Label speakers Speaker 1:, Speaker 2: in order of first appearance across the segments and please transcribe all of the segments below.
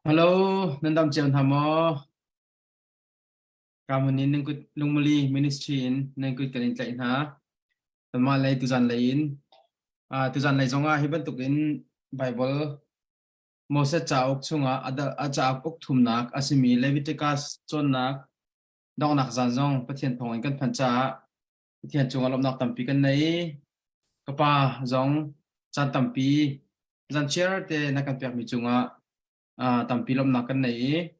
Speaker 1: Hello, nandam chiam thamo. Kamunin nang kut lungmuli ministry in nang kut kalin tlai na. Tama lay tuzan layin. Tuzan lay zonga hiban tukin Bible. Moses chaok chunga ada achaak ok thumnak asimi Leviticus chonnak dong nak zanjong pathian thong kan phancha pathian chunga lomnak tampi kan nei kapa zong chan tampi zan chair te nakan pyak mi chunga tampi lomnak kan nei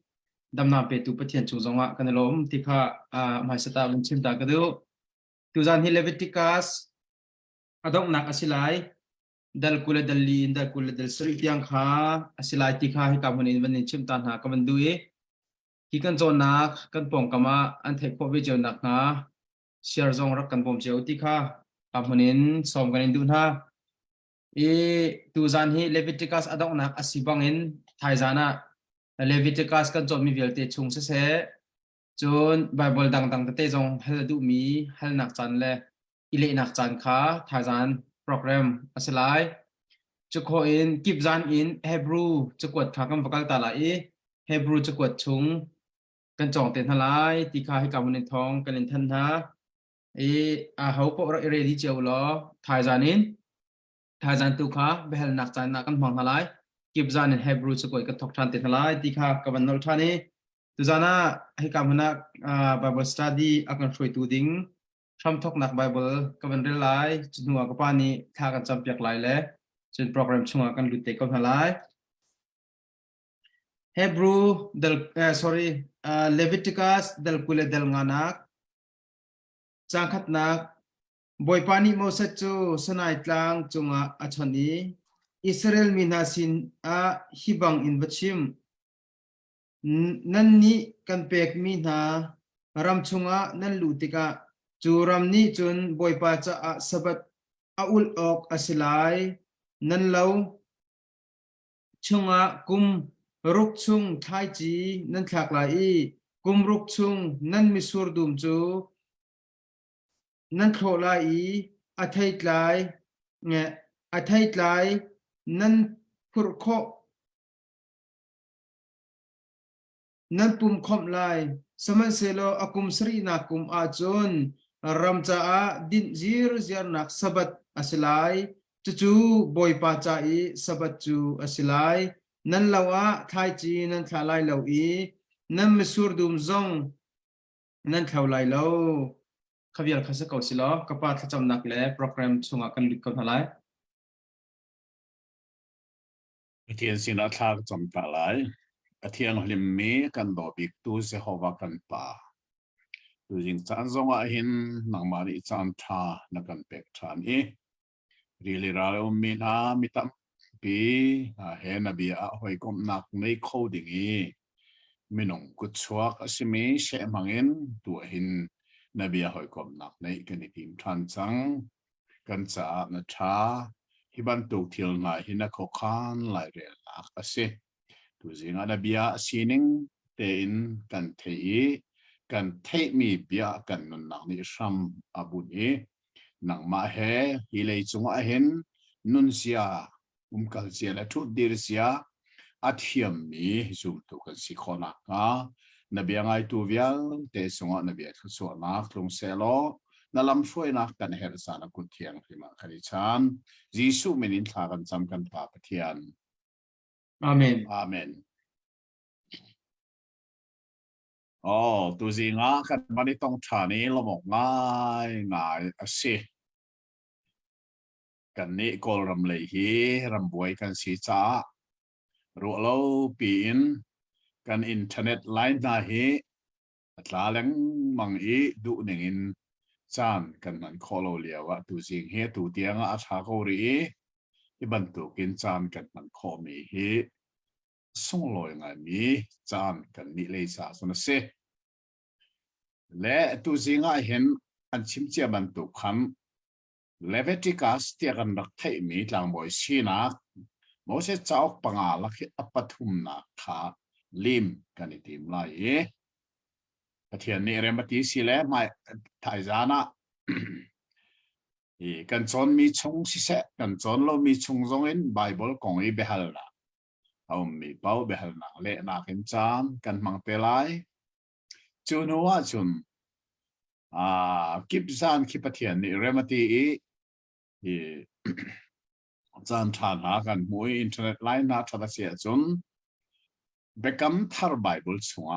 Speaker 1: ดำนาเปตุปะเทียนจุงจงวะกันลมที่ข้าหมายสตาบันชิมตากระดูตุจานฮิเลวิติกัสอดอกนักอสิไลดัลกุลดัลลีนดัลกุลดัลสริยังข้าอสิไลที่ข้าให้กับคนนี้วันนี้ชิมตานหากับมันดูเอที่กันโจนักกันป่องกามาอันเทคโควิจนักนะเชียร์จงรักกันปมเจ้าที่ข้ากับคนนี้สมกันดูนะตุจานฮิเลวิติกัสอดอกนักอสิบังอินไทยจานะ Leviticus กันจดมีเวลเตชุงเสจน Bible ดังๆแต่จงฮัลดูมีฮัลนักจันและอิเลนักจันค้าทายจันโปรแกรมอสไลจะขออินกิบจันอิน Hebrew จะกดขากันฟังตาลาย Hebrew จะกดชุงกันจองเต็นทลายตีขาให้กับมันในท้องกันเล่นทันท่าเขาพวกเราเรดี้เจ้าล้อทายจันอินทายจันตุขาเบลนักจันนักกันฟังทลายกิบจานินเฮบรูสกุลกับทอกทันติดหลายที่ข้ากับวันนอลทานีตุจานะให้กับมันนักBible study อาการช่วยตูดิ้งทำทอกนัก Bible กับวันเรียนหลายจุดหัวกับปานี้ข้ากันจำเปียกหลายแล้วจนโปรแกรมช่วงกันลุดเตะกับหลาย Hebrew เดลsorry Leviticus เดลกุลเดลงานักจังขัดนักบอยปานีโมเสสจูสนายกลางจงอาชนีอิสราเอลมีนาสินฮิบังอินบัชิมนั่นนี้กันเปกมีนารำชงนั่นลูติกาจูรำนี้จนบอยปาจะสบัดอุลออกอสิไลนั่นเราชงกุมรุกชงไทยจีนั่นขากลายกุมรุกชงนั่นมิสูรดุมจูนั่นโคลายอัฐิตลายเนี่ยอัฐิตลายนั่นพุรโคนั่นปุ่มคอมไลสมัยเซโลอากุมสรีนักกุมอาจนรำจ้าดินจีรจีรนักสบัดอสิไลจู่บอยปาจาสบัดจูอสิไลนั่นเลวไทยจีนั่นทลายเลวนั่นมิสูรดุมซงนั่นเท่าไรเลวขบวนข้าศึกเอาสิล้อกระปาทจำนักเล่โปรแกรมช่วงกันลุกกันทลาย
Speaker 2: เทียนสินาทากจำตาลายเทียนหลิมมีกันดอบิกตูเสหวากันป่าดูจิงจานจงอาหินนังมาริจานทานักันเป็กทานรีลิราเลอมีนามิตัมปีเฮนบีอาหอยกมนักในโคดิ่งมินงกุศวกสิมีเชมังอินตัวหินนบีอาหอยกมนักในกันทีมทันจังกันจะนัชาฮิบันตุกทิลนาฮินักขานไลเรียลักเสตุจิงอาเบียสินิงเตอินกันเทอีกันเทมีเบียกันนุนนักนิชัมอาบุนีนังมาเฮฮิเลจงอาเห็นนุนเสียกัลเสียและทุดิรเสียอัฐิมมีจุมตุกันสิขนักนบีไงตัวเวียลเตสงนบีทุสวนักลงเซโลนั่นลำช่วยนักกันเฮรสานักุเทียงพิมาคดิฉันยิสุมินินทากันจำกันปาปเทียน
Speaker 1: อาเมน
Speaker 2: อาเมนตัวจริงกันวันนี้ต้องชานี้เราบอกง่ายสิกันนี้ก็รำเลยฮีรำบวยกันสีจ้ารู้เราปีนกันอินเทอร์เน็ตไลน์นาฮีอัตราแรงมังดูหนึ่งอินจานกันนั้นขอเราเลียวว่าตัวจริงเฮตัวเตียงอาชาเกาหลีที่บรรทุกินจานกันนั้นขอมีเฮส่งลอยไงมีจานกันนี่เลยสาสนเสและตัวจริงเห็นอันชิมเจียบรรทุกคำเลเวติกัสเตียกันรักเทมีหลังบ่อยชีนักโมเสสเจ้าปังอาลักอัปทุมนักขาลิมกันในทีมไล่ประเทศนี้เริ่มตีสิแล้วไม่ไทยจานะกันจนมีชงสิเสกันจนเรามีชงจงอินไบเบิลของอิเบฮัลละ เอามีเป้าเบลนังเละนักเห็นจานกันมังเตลัยจุนว่าจุนกิบจานคิปเทียนนี่เรมาตีอีจานทานหากันมวยอินเทอร์เน็ตไลน์นัดทัดเสียจุนเบกัมทาร์ไบเบิลสัว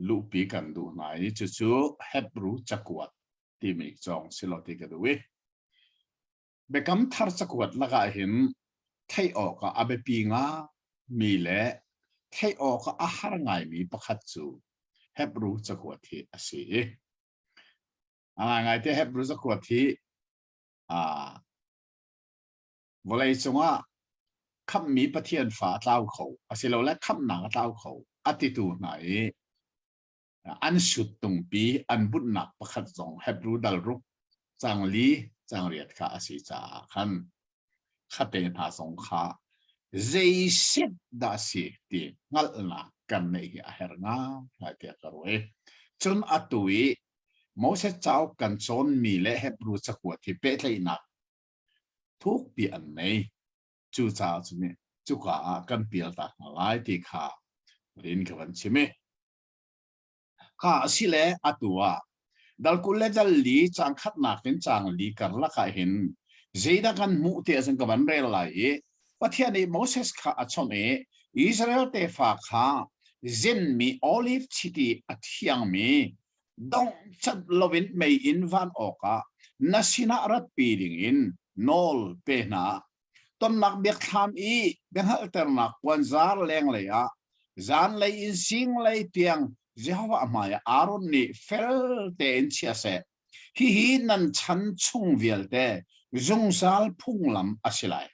Speaker 2: ลูปีกันดูไหนจู่ๆเฮบรูจักวัดที่มีจองสิลติกันด้วยเบกัมทาร์จักวัดละก็เห็นไทยออกก็อาเบปีงามีเละไทยออกก็อาหารไงมีประคัตจูเฮบรูจักวัดที่อาศัยไงที่เฮบรูจักวัดที่วันเลยจงว่าคำมีประเทียนฝาเต้าเขาอาศัยเราและคำหนังเต้าเขาอัติตูไหนอันสุดตรงปีอันบุญหนักประคัตจงเฮบรูดัลรุกจังลีจังเรียดข้าอาศัยจ่าขันข้าเตนหาสงข้าเจสิดดาสิตีงัลนักกันในอาเหรงาหลายเดียกรวยจนอัตุยโมเสสเจ้ากันจนมีและเฮบรูสักวัดที่เป๊ะเลยนักทุกปีอันในจู่จ้าจุนี่จู่ข้ากันเปลี่ยนตาหลายที่ข้าเรียนกันใช่ไหมข้าสิเลอัตัวดัลกุเลจัลลีจังขัดนักเป็นจังลีกันละข้าเห็นเจดากันมุเตสังกับวันเรลไลว่าที่นี่โมเสสข้าชนอิสราเอลเตฝากข้าเจนมีโอลิฟซิตี้อัฐียงมีดงจัดลวินไม่อินวันออกนัสินารัดปีดิงอินโนลเปน่าต้นนักเบียกทำเบียกฮัลเตอร์นักวันซาร์แรงเลยจานเลยอินสิงเลยเตียงเจ้าว่ามาอารมณ์นี่เฟลเตนเชียเสฮีนันฉันชุงเวลเตจงซาลพุ่งลำอาศัย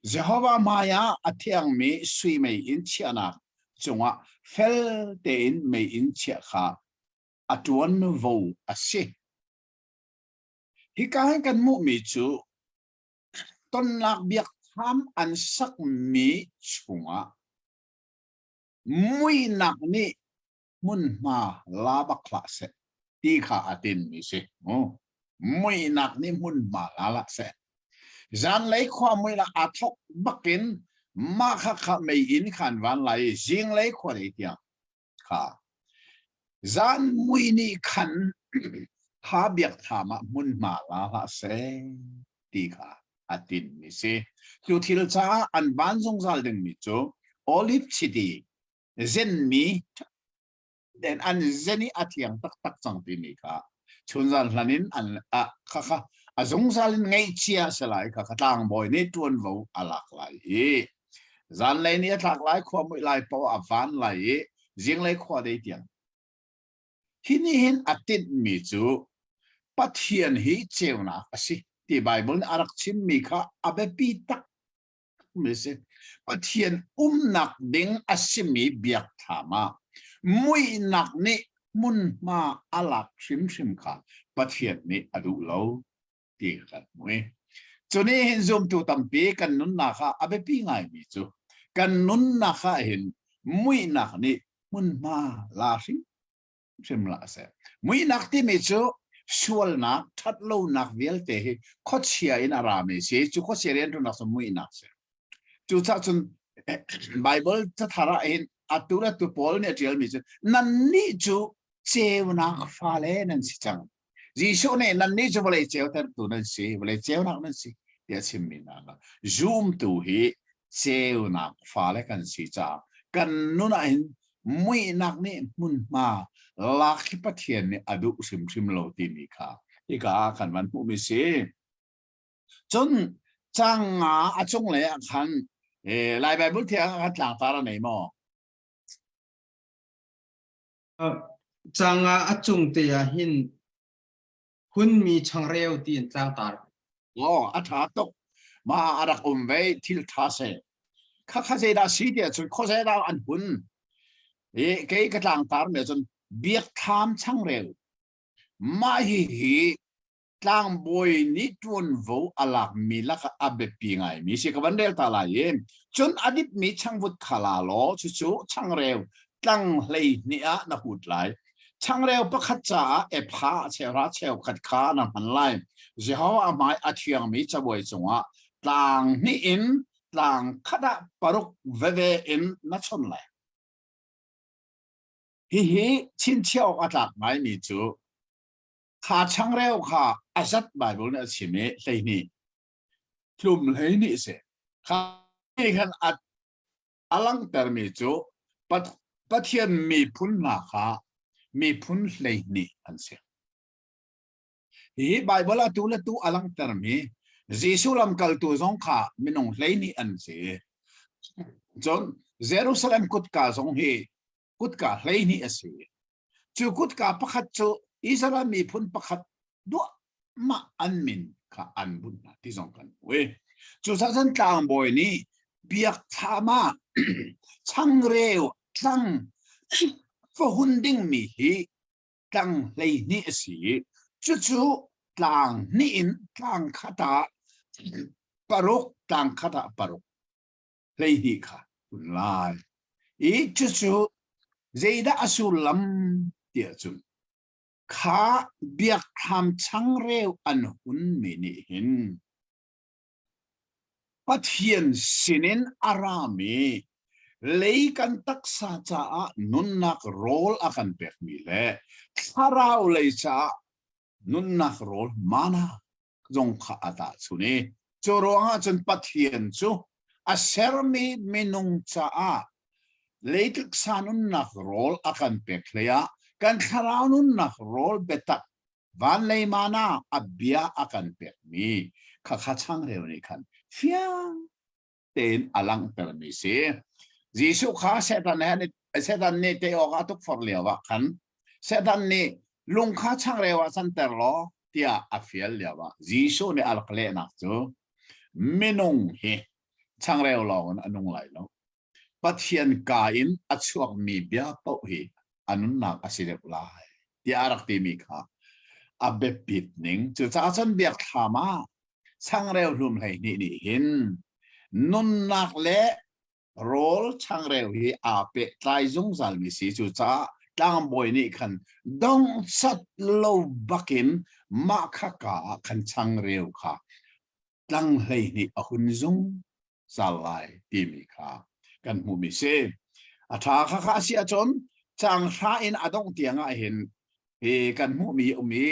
Speaker 2: เจ้าว่ามาอัฐียงมีสุยไม่อินเชียนักจงว่าเฟลเตนไม่อินเชียข้าอัตวันวูอาศัยฮิการกันมุมิจูต้นนักเบียกทำอันสักมีช่วงมุยนักนี่มุนมาลาบักคลาเซตีข้าอตินมิเซมุยนักนี่มุนมาลาละเซจันเลยความมุยละอัทกบักกินมาข้าไม่อินขันวันไหลจิงเลยความเลยที่ข้าจันมุยนี่ขันหาเบียกทำมุนมาลาละเซตีข้าอตินมิเซจุดที่เราจะอันบ้านจงซัลดึงมิจูโอลิฟซิตี้เจนมีเด่นอันเจนี่อัฐียงตักจังปีนี้ค่ะชุนซัลลันินอันค่ะจงซัลไงเชียสลายค่ะต่างบ่อยนี่ตัวนู้อัลลักไลจันเลยนี่ทักไลความไม่ไลปออัฟานไลจิงเลยขวาได้เตียงที่นี่เห็นอตินมิจูปัทเทียนฮีเจ้านะสิที่ไบเบิลอารักชิมมีค่ะอาเบปีตักไม่ใช่ปัทเทียนนักดิ่งอาศิมีเบียกธามามุยนักนี่มุนมาอาลักชิมค่ะปัทเทียนนี่อดูเราตีกันมุยจนนี้เห็นซูมตัวตั้มปีกันนุนนักค่ะอาเบปีไงมิจูกันนุนนักค่ะเห็นมุยนักนี่มุนมาลาชิมลาเสมุยนักที่มิจูชัวร์นักทัดโลนักเวลเตะขดเชียอินอารามเสียจุขดเชียเรียนทุนนักสมุยนักเสียจุดที่ไบเบิลจะทาระเห็นอัตุระตุพอลเนี่ยเจลมิจูนั่นนี่จูเจ้านักฟาเลนั่นสิจังจีโชเนี่ยนั่นนี่จูวเลยเจ้าแต่ตัวนั่นสิวเลยเจ้านักนั่นสิเดี๋ยวชิมมินาละซูมตัวฮีเจ้านักฟาเลกันสิจ้ากันนู่นเห็นมุยนักนี่มุนมาลักขิปเทียนเนี่ยอดุชิมโลตินิกาอีกาขันวันผู้มีเสียจนจังอาจงเลยขันลายใบบุตรที่ขัดหลังตาเราไหนมอ
Speaker 1: จังอาจุงเตียหินคุณมีช่างเร็วตีนจังตา
Speaker 2: อัฐาตกมาอารักไว้ทิลทัสเซข้าเจดาสีเดียจนข้าเจดาอันหุ่นเกี่ยกับหลังตาเนี่ยจนเบียกทามช่างเร็วมาฮีต่างบอยนิดวนวูอลักมีลักอับเบปีไงมีสิกับวันเดลตาลายจนอดีตมีช่างวุฒิขลาล้อจู่ช่างเร็วตั้งเลยนี่นักหุดไหลช่างเร็วประคัตจ่าพาเชราเชลขัดขานันมันไล่เจ้าอาไม้อาเทียงมีจะบ่อยจงต่างนี่อิน ต่างขณะปรุกเวเวอินนัชนเลยฮิชินเชี่ยวอัตลักไม่มีจูขาช่างเร็วขาอาศัดไบเบิลเนี่ยชิมเลยนี่กลุ่มเลยนี่เสขาที่กันอลังเตอร์มีจูปัทยันมีพุ่นนาขามีพุ่นเลยนี่อันเสียฮีไบเบิลตัวละตัวอลังเตอร์มีจีสุลัมกัลตัวสองขามินงเลยนี่อันเสียจนเยรูซาเล็มกุดกาสองฮีกุดกาเลยนี่อันเสียจูกุดกาประคัตจูอิสรามีพุ่นประคัตดัวมาอันมินข้าอันบุญนะที่สองกันเว้ยจูสันต่างบ่อยนี้เบียกธามาช่างเร็วช่างฟหุ่นดิ้งมีฮีตั้งเลยนี่สิจู่ๆต่างนี่อินต่างคาถาปรุกต่างคาถาปรุกเลยนี่ค่ะคุณลายอีจู่ๆเจด้าอสุลัมเดียจุนข้าเบียกทำช่างเร็วอันหุ่นมีนี่หินปัทยันสินินอารามีเลยกันตักษาจ้านุนนักโรลอากันเปิดมีเล่คาราอุเลยจ้านุนนักโรลมานะจงข้าอัตสุนีจรวงจนปัทยันจูอาเซอร์มีมินุงจ้าเลยตักษานุนนักโรลอากันเปิดเลยกันคารานุนนักโรลเบตักวันเลยมานะอับยาอากันเปิดมีข้าข้าช่างเร็วนี่กันเฟียงเต็นอลังเตอร์มีเสียยิสุข้าเสดันนี่เตออกาตุกฟอร์เลียวะคันเสดันนี่ลุงข้าช่างเร็วสันเตอร์ล้อที่อาฟิลเลียวะยิสุเนี่ยอัลกเลนักจูมินุงเฮช่างเร็วล้ออันนุงไหลล้อปัทยันกาอินอัจฉริมีเบียปะเฮอันนุนักอาศิเดบลายที่อารักตีมีข้าอับเบปิดนิงจุดจ้าจันเบียกธามาช่างเร็วลุมไหนี่หินนุนนักเละโรลช่างเร็วฮีอาเปะไตรจงสัลมิสีจุจ้าตั้งบ่อยนี่คันดงสัตโลบักินมาขกาคันช่างเร็วค่ะตั้งเลยนี่อหุนจงสัลไลตีมีค่ะกันหูมิเซอาทาข้าเสียจนจังช้าอินอดงเตียงเห็นกันหูมี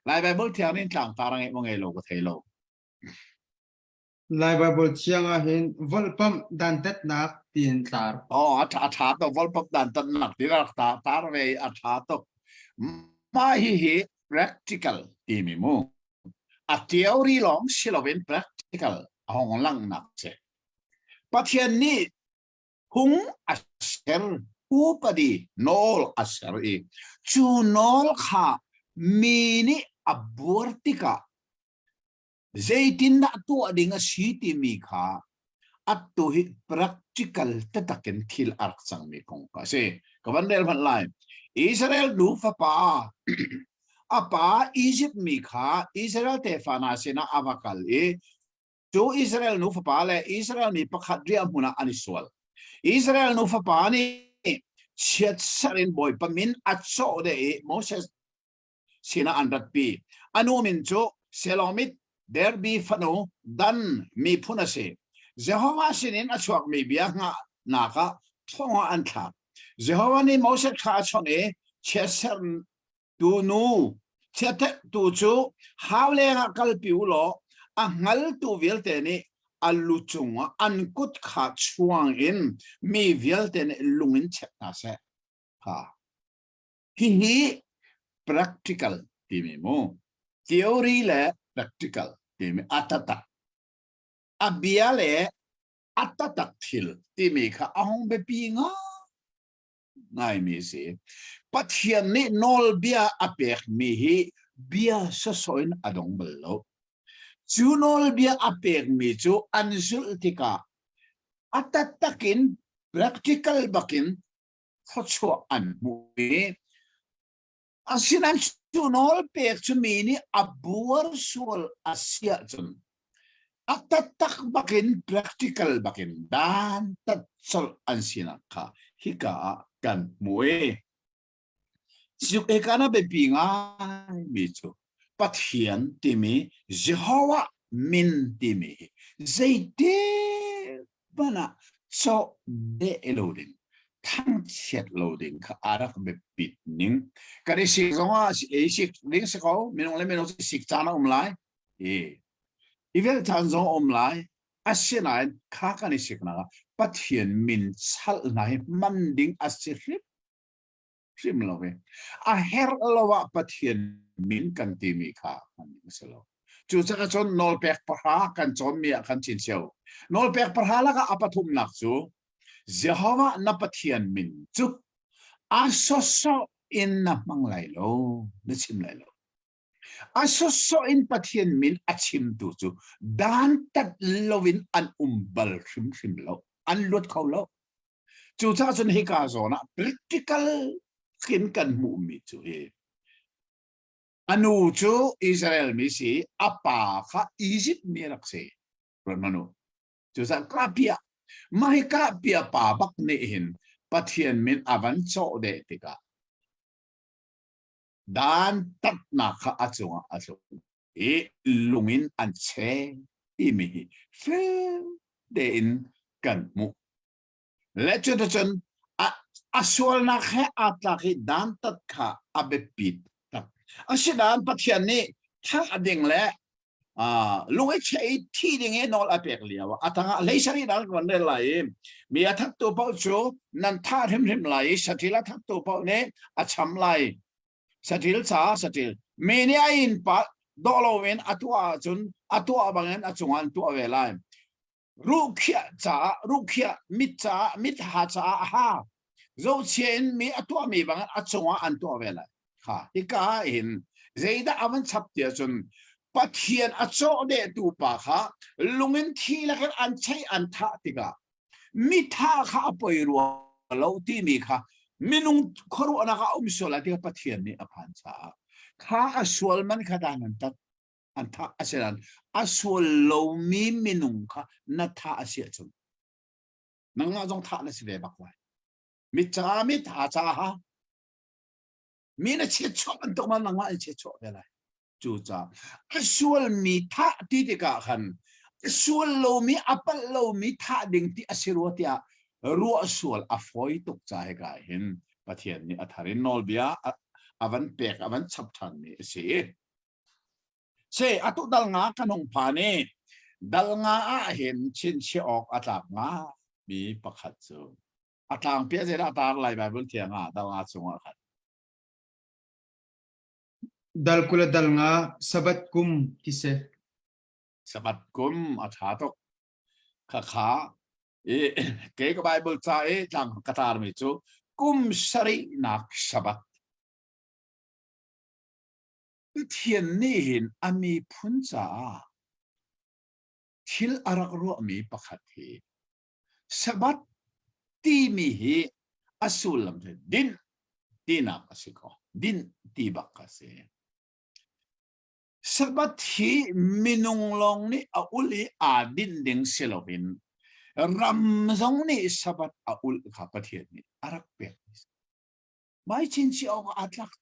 Speaker 2: ลายไบเบิลเทียนินต่างตารังมงเอโลก็เทโล
Speaker 1: ลายไบเบิลเชียงเห็นวอลปัมดันเต็ดนักตีนตาร์
Speaker 2: อ๋ออาชาตัววอลปับดันตันหนักที่รักตาเรย์อาชาตัวมาฮี practical ที่มีมูอาเทียรีลองสิลวิน practical ห้องลังนักเสปัจจัยนี้หุงอัศรอุปดีนอลอัศรอีจูนอลข้ามีนี่อบวรติกาเจตินนักตัวดิ่งสีที่มีข้าอัตตุฮิ practical แต่ตะเกินทิลอาร์สังมีคงกาเซก็วันเดียวพันไลน์อิสราเอลดูฟ้าป่าอาป่าอียิปต์มีข้าอิสราเอลเตฟานาเซนาอาวาคัลจูอิสราเอลนูฟ้าป่าเลยอิสราเอลมีประคัดเรียมหุนาอันิสวลอิสราเอลนูฟ้าป่านี่เชิดสรินบอยปมินอัจโซเดโมเสสสินาอันดับปีอนุมินจูเซลอมิดเดอร์บีฟโนดันมีพุนาเซเจฮาวาสินินอัจฉริมีเบียงนาคาท่องอันทับเจฮาวานี่โมเสสข้าชนเชสเซนตูนูเชตตูจูฮาวเลงกัลปิวโลอังกัลตูวิลเตนี่อัลลุจุงอันกุดขาชวงอินมีวิลเตนลุงอินเชตนาเซฮะฮี practical ที่มีมู theory และ practical ที่มีอัตตะอาเบียเล่อัตตะทิลที่มีข้าอ้องเบปีง่ายมีสิปัจจัยนี้นอลเบียอเปกมีฮีเบียสะสอยนอดงเบลโลจูนอลเบียอเปกมีจูอันสุลติกาอัตตะกิน practical บักินทศวอันมุยอาศินันจูนอลเปกจูมีนี่อับวรสุลอาเซียจนอัตตักบักิน practical บักินดานตัดสลอันสินักค่ะฮิกากันมวยสุกเอกานาเบปีง่ายมิจูปัทยันที่มีเจฮาวามินที่มีเจเด บ้านะโซเดโลดินทั้งเช็ดโลดินค่ะอารักแบบปิดนิ่งก็ได้สิจังว่าสิลิงส์เขาไม่ต้องเลยไม่ต้องสิจานะไลอีเวลจานจงไลอาศัยไหนข้ากันสิกนะปัทเฮียนมินชัลไหนมันดิ้งอาศัยริมเราเองอาเฮร์เราว่าปัทเฮียนมินกันทีมีค่ะมันไม่ใช่เราจู่จะกันจนนอลเปกปะฮากันจนมีกันชินเชียวนอลเปกปะฮาแล้วก็อาปทุมนักจู่เจ้าว่านับปัทเฮียนมินจู่อาโซโซอินนับมังไลโลนึกชิมไลโลอาโซโซอินปัทเฮียนมินอาชิมดูจู่ดานตัดโลวินอันบัลชิมโลอันลวดเขาโลจู่จะกันจนฮิกาโซนะ practical ขึ้นกันมุมิจู่เฮอนุจูอิสราเอลมิสีอาปาค่ะอียิปต์มีรักเสียรันมนุจู่จะกราบเปียไม่กราบเปียป่าบักเนหินปัทเฮียนมินอวันโซเดติกาดานตัดนักอาจงลุงอินอันเชอีมีเฟเดินกันมุและจนอาสวลนักให้อาตากิดานตัดค่ะอาเบปิดอาศัยดานปัทเฮียนนี่ถ้าอดิ่งและลุงไอ้ใช้ที่ดิ่งนอลอาเปกเลียวอาทั้งเลยสรีนั้นวันเดลัยมีอาทักตัวเป้าจูนันท่าเห็มไหลสติละทักตัวเป้าเนี่ยอาชำไหลสติลสาสติลมีเนี่ยอินปัดดอลเวนอัตัวจุนอัตัวบางเงินอัจงอันตัวเวลารูขยาจ้ารูขยามิดหาจ้าฮะเราเช่นมีอัตัวมีบางเงินอัจงอันตัวเวลาค่ะอีกาเห็นเจด้าอวันชับเดียจุนปัทเฮียนอัจฉริเดตูปะค่ะลุงเงินที่ละกันอันใช้อันท่าติกามิท่าค่ะปอยรัวเราที่มีค่ะมินุงครัวนะคะอุมิสละที่ปัทเฮียนนี่อภันชาค่ะอสวลมันขดานันตัดอันท่าอาศัยนั้นอสวลเรามีมินุงค่ะนัทท่าอาศัยจุนนังอาจงท่านั่นสิเวบักไว้มิท่าจ้าฮะมีน่ะเชื่อชอบมันตัวมันนังว่าเชื่อชอบอะไรจู่จ้าส่วนมีท่าที่ติกาขันส่วนเรามีอัปเรามีท่าดิ่งที่อาศัยรัวที่รัวส่วนอฟอยตกใจกันเห็นประเทศนี้อัธรินนอลเบียอวันเปกอวันชับทันนี่เสียอตุดัลงาขนมพานีดัลงาเห็นชินเชียออกอัตากงามีประคัตเจออัตางเปียเจราตาไหลไปบนเทียงดัลงาสงฆ์ขัด
Speaker 1: ดัลกุลดัลงาสบัดกุมที่เส
Speaker 2: สบัดกุมอัฐาตกขาเก๋กับไบเบิลใจจังกตาร์มิจูกุมสรินักสบัดเทียนนี่เห็นอามีพุนจ่าทิลอารักรัวมีประคัตเหสบัดที่มีเหอสุลมเดินดีนักสิกอดินตีบักกษสบัดที่มินุงลงนี่อุลีอาดินดิงเซลวินรำซงนี่สบัดอุลขับประเทศนี่อารักเปียกไม่ชินชีเอาอัตลัก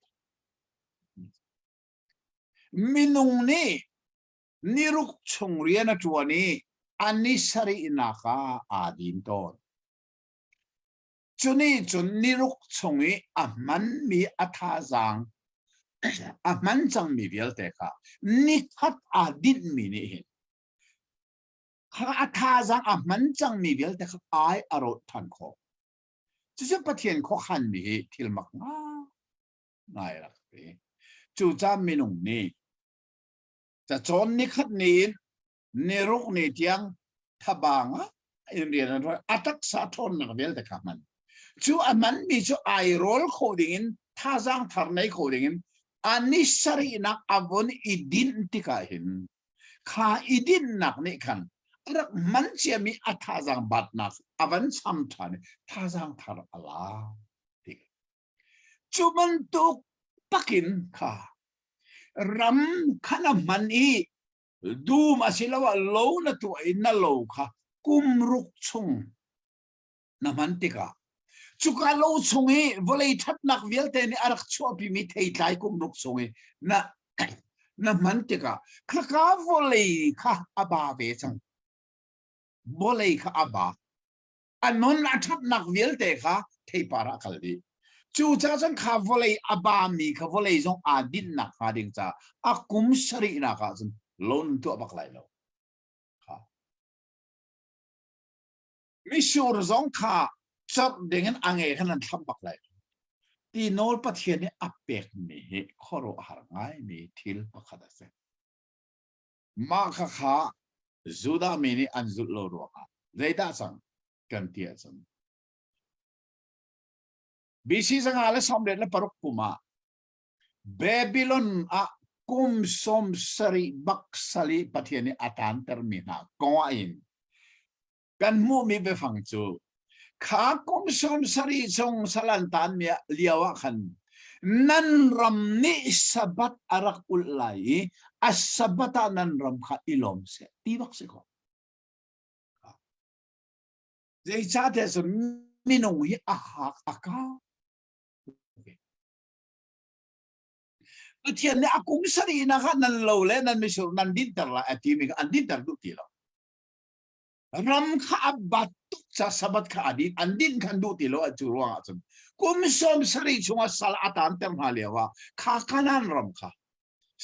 Speaker 2: มินุงนี่นิรุกชงเรียนตัวนี้อันนี้สรีนักอาดินตอนจุนี่จุนนิรุกชงนี้มันมีอัฐาจังมันจังมีเวลเตค่ะนิทัดอาดินมีนี่เห็นข้าอัฐาจังมันจังมีเวลเตค่ะไออารมณ์ทันโคจะประเทศข้อขันมีที่ละมักง่ายละจู่จ้ามินุงนี่จะจนนิคัดนี้นิรุกนี่เตียงทับางอินเดียนอัตักสะท้อนนักเวลเตค่ะมันจู่มันมีจู่ไอโรลโคดิ้งท่าจังทาร์ในโคดิ้งอันนี้สรีนักอวนอิดินติกาเห็นข้าอิดินนักนี่ขันรักมันจะมีอัฐาจังบัดนักอวันสัมทันท่าจังทาร์อะไรจู่มันตุกปักินข้ารำขนาดมันอีดูมาสิแล้วว่าโลนะตัวอินนั่นโลค่ะกุมรุกชงน้ำมันติกาจุกาโลชงเอวเลยทัดนักเวลเตนี่อารักชัวพิมิตให้ใจกุมรุกชงเอน้ำมันติกาข้าวเลยค่ะอาบาเวจัง บ่เลยค่ะอาบาอันนั้นอาทับนักเวลเตค่ะเทปาระคัลดีจูจ้าจังข้าบ่เลยอาบามีข้าบ่เลยจงอาดินนักหาดิงจ้าอากุมสรีนักจังล้นตัวบักไหลแล้วค่ะมิชูร์จงข้าจับเด้งอังเอขนาดทับบักไหลที่โนลปัทเทียนเนี่ยอับเป็กมีขอรอหาง่ายมีทิลปักขัดเสมาข้าจูดามีนี่อันจุดโลรัวค่ะเรดาสังกันเทียสังบิชิสังอะไรสำเร็จแล้วปรุกกุมาเบบิลอนอะกุมสมสรีบักสลีปัทเทียนนี่อัตานเตอร์มินาก้ออินกันมูมีไปฟังจูข้ากุมสมสรีจงสลันตานเมียเลียวขันนันรำนิสบัตอารักอุลไลอัสบัตานันรำข้าอิลอมเสตีบักสิกเจ้าชาติสมินงฮิอาหักอากาเทียนเนี่ยอากุมสรีนะคะนั่นโลเลนั่นไม่ใช่นั่นดินตร์ละทีมิกอันดินตร์ดูตีละรำข้าบัตตุจะสบัดข้าดินอันดินขันดูตีละจูรัวงจังกุมสมสรีช่วงสัลอาตานเต็มหาเลียวว่าข้าขนันรำข้า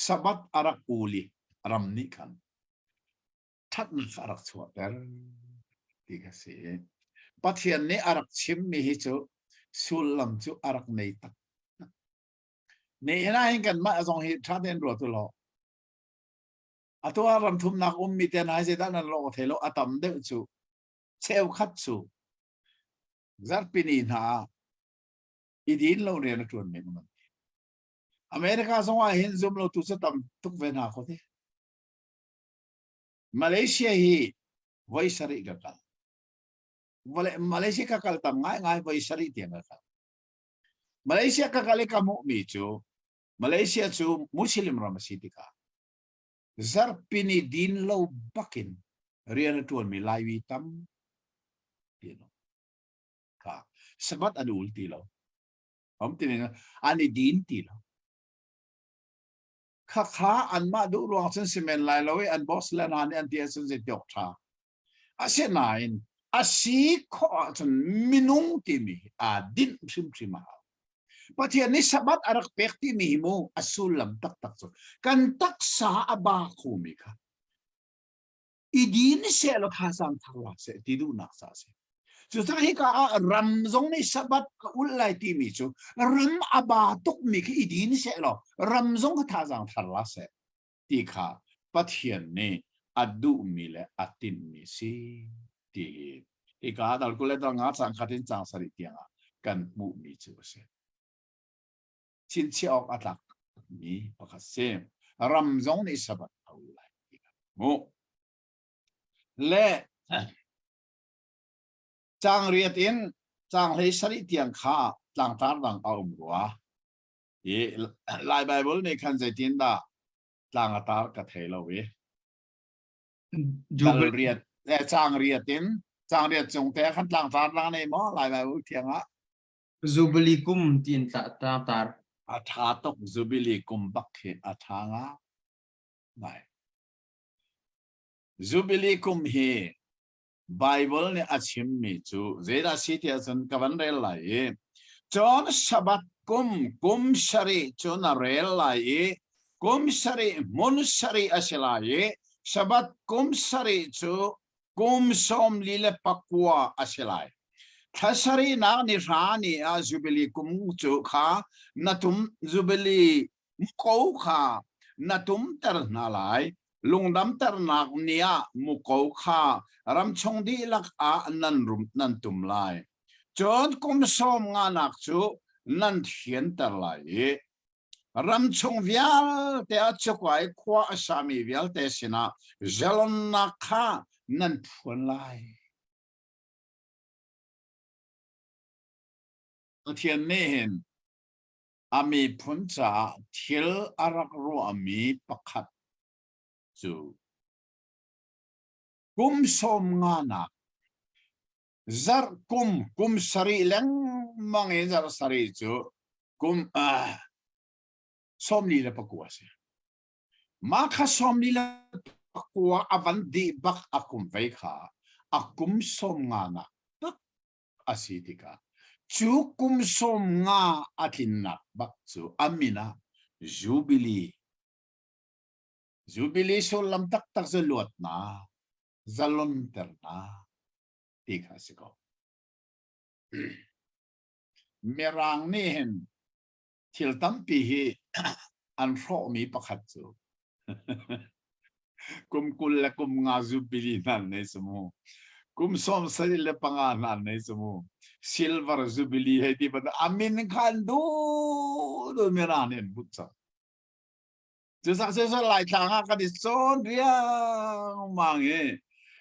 Speaker 2: สบัดอารักอูลีรำนิขันทัดนักอารักชัวเตอร์ดีกันสิปัทยันนี้อารักชิมมีฮิจูสุลลัมจูอารักในตักนี่น่าเห็นกันมาสองเหตุชาติเห็นรัวตัวเราอัตัวรำทุ่มนักมีแต่นายเจตานันโลกเทโลอัตมเดจูเชลคัตจูจัดปินีนาอีดินเราเรียนตัวนี้มันอเมริกาสองว่าเห็นซุมเราตุสตัมทุกเวนาเขาที่มาเลเซียฮีไว้สริกันมาเลเซียก็ตั้งง่ายไว้สริเตียงกันมาเลเซียก็เลยก็มุมีจูมาเลเซียจูมุสลิมรามาสิติกาซาร์ปินีดินเราบักินเรียนตัวมีลายวิตัมที่โน่ค่ะสบัดอันอุลตีเราผมตีนึงอันนี้ดินตีเราข้าอันมาดูรวงเส้นซีเมนต์ลายเราอันบอสเลนอันอันที่เส้นเจอกท่าอาเซนายนอาศิขอจนมินุงที่มีดินซิมซิมาปัจจัยนี้สบัดอารักเป็กที่มีมูอสุลลัมตักตักสุกันตักษาอบาคูมิค่ะอีดีนี่เสลข้าสังทารเสติดูนักษาเสสุดท้ายก็รำจงนี่สบัดอุลไลที่มีจูรำอบาตุกมีคืออีดีนี่เสลรำจงข้าสังทารเสที่ข้าปัจจัยนี้อดูมีและอตินมีสิที่อีกาดัลกุเลตังอาสังขัดอินจังสริเตียงกันมุมีจูเสชินเชียออกอัตลักมีประคัสเซมรำจงในสบัดเอาไลโมและจางเรียดินจางเลยสริเตียงข้าจางตาดังเอาบัวลายไบเบิลในคันเจตินดาจางตากระเทลเวจางเรียดแต่จางเรียดินจางเรียดจงแต่ขันจางตาดังในหม้อลายไบเบิลเทียงะ
Speaker 1: จูบลีกุมตีนตาตา
Speaker 2: อาทาตกจูบิลีกุมบักเขอาทางะไม่จูบิลีกุมเฮไบเบิลเนี่ยอาชิมมีจูเจดาสิที่อาจารย์กับวันเรลไลจอนสบัดกุมสรีจอนเรลไลกุมสรีมุนสรีอาศิลายสบัดกุมสรีจูกุมสมลีเลปักวาอาศิลายถ้าสรีนานิรานีอาจูบิลีกุมจูข้านัตุมจูบิลีมุกเอาข้านัตุมเตอร์นาไลลุงดำเตอร์นักเนียมุกเอาข้ารำชงดีลักนันรุมนันตุมไลจนกุมสมงานักจูนันเทียนเตอร์ไลรำชงวิลเตอจกไว้ขวาสามีวิลเตสินะเจลนักข้านันพวนไลเทียนนี่เห็นอามีพุนจ่าเทีลอารักรัวอามีปักขัดจูกุมสมงานักซาร์กุมสรีเลงมังเอซาร์สรีจูกุมสมลีเลปกัวเสียมาข้าสมลีเลปกัวอวันดีบักอากุมไว้ข้า akum som nga na tak asitika chu kum som nga atin na bak chu amina jubilee so lam tak tak zaluat na zalon ter na tika siko merang ni hen thil tam pi hi an ro mi pakhat chu kum kul la kum nga jubilee nan nei sumu kum som sari le panga nan nei sumu silver jubilee hai ti bada amin khan do meran hen butsaจะสักเส้นลายทางกันดิซ้อนเรียงมังเอ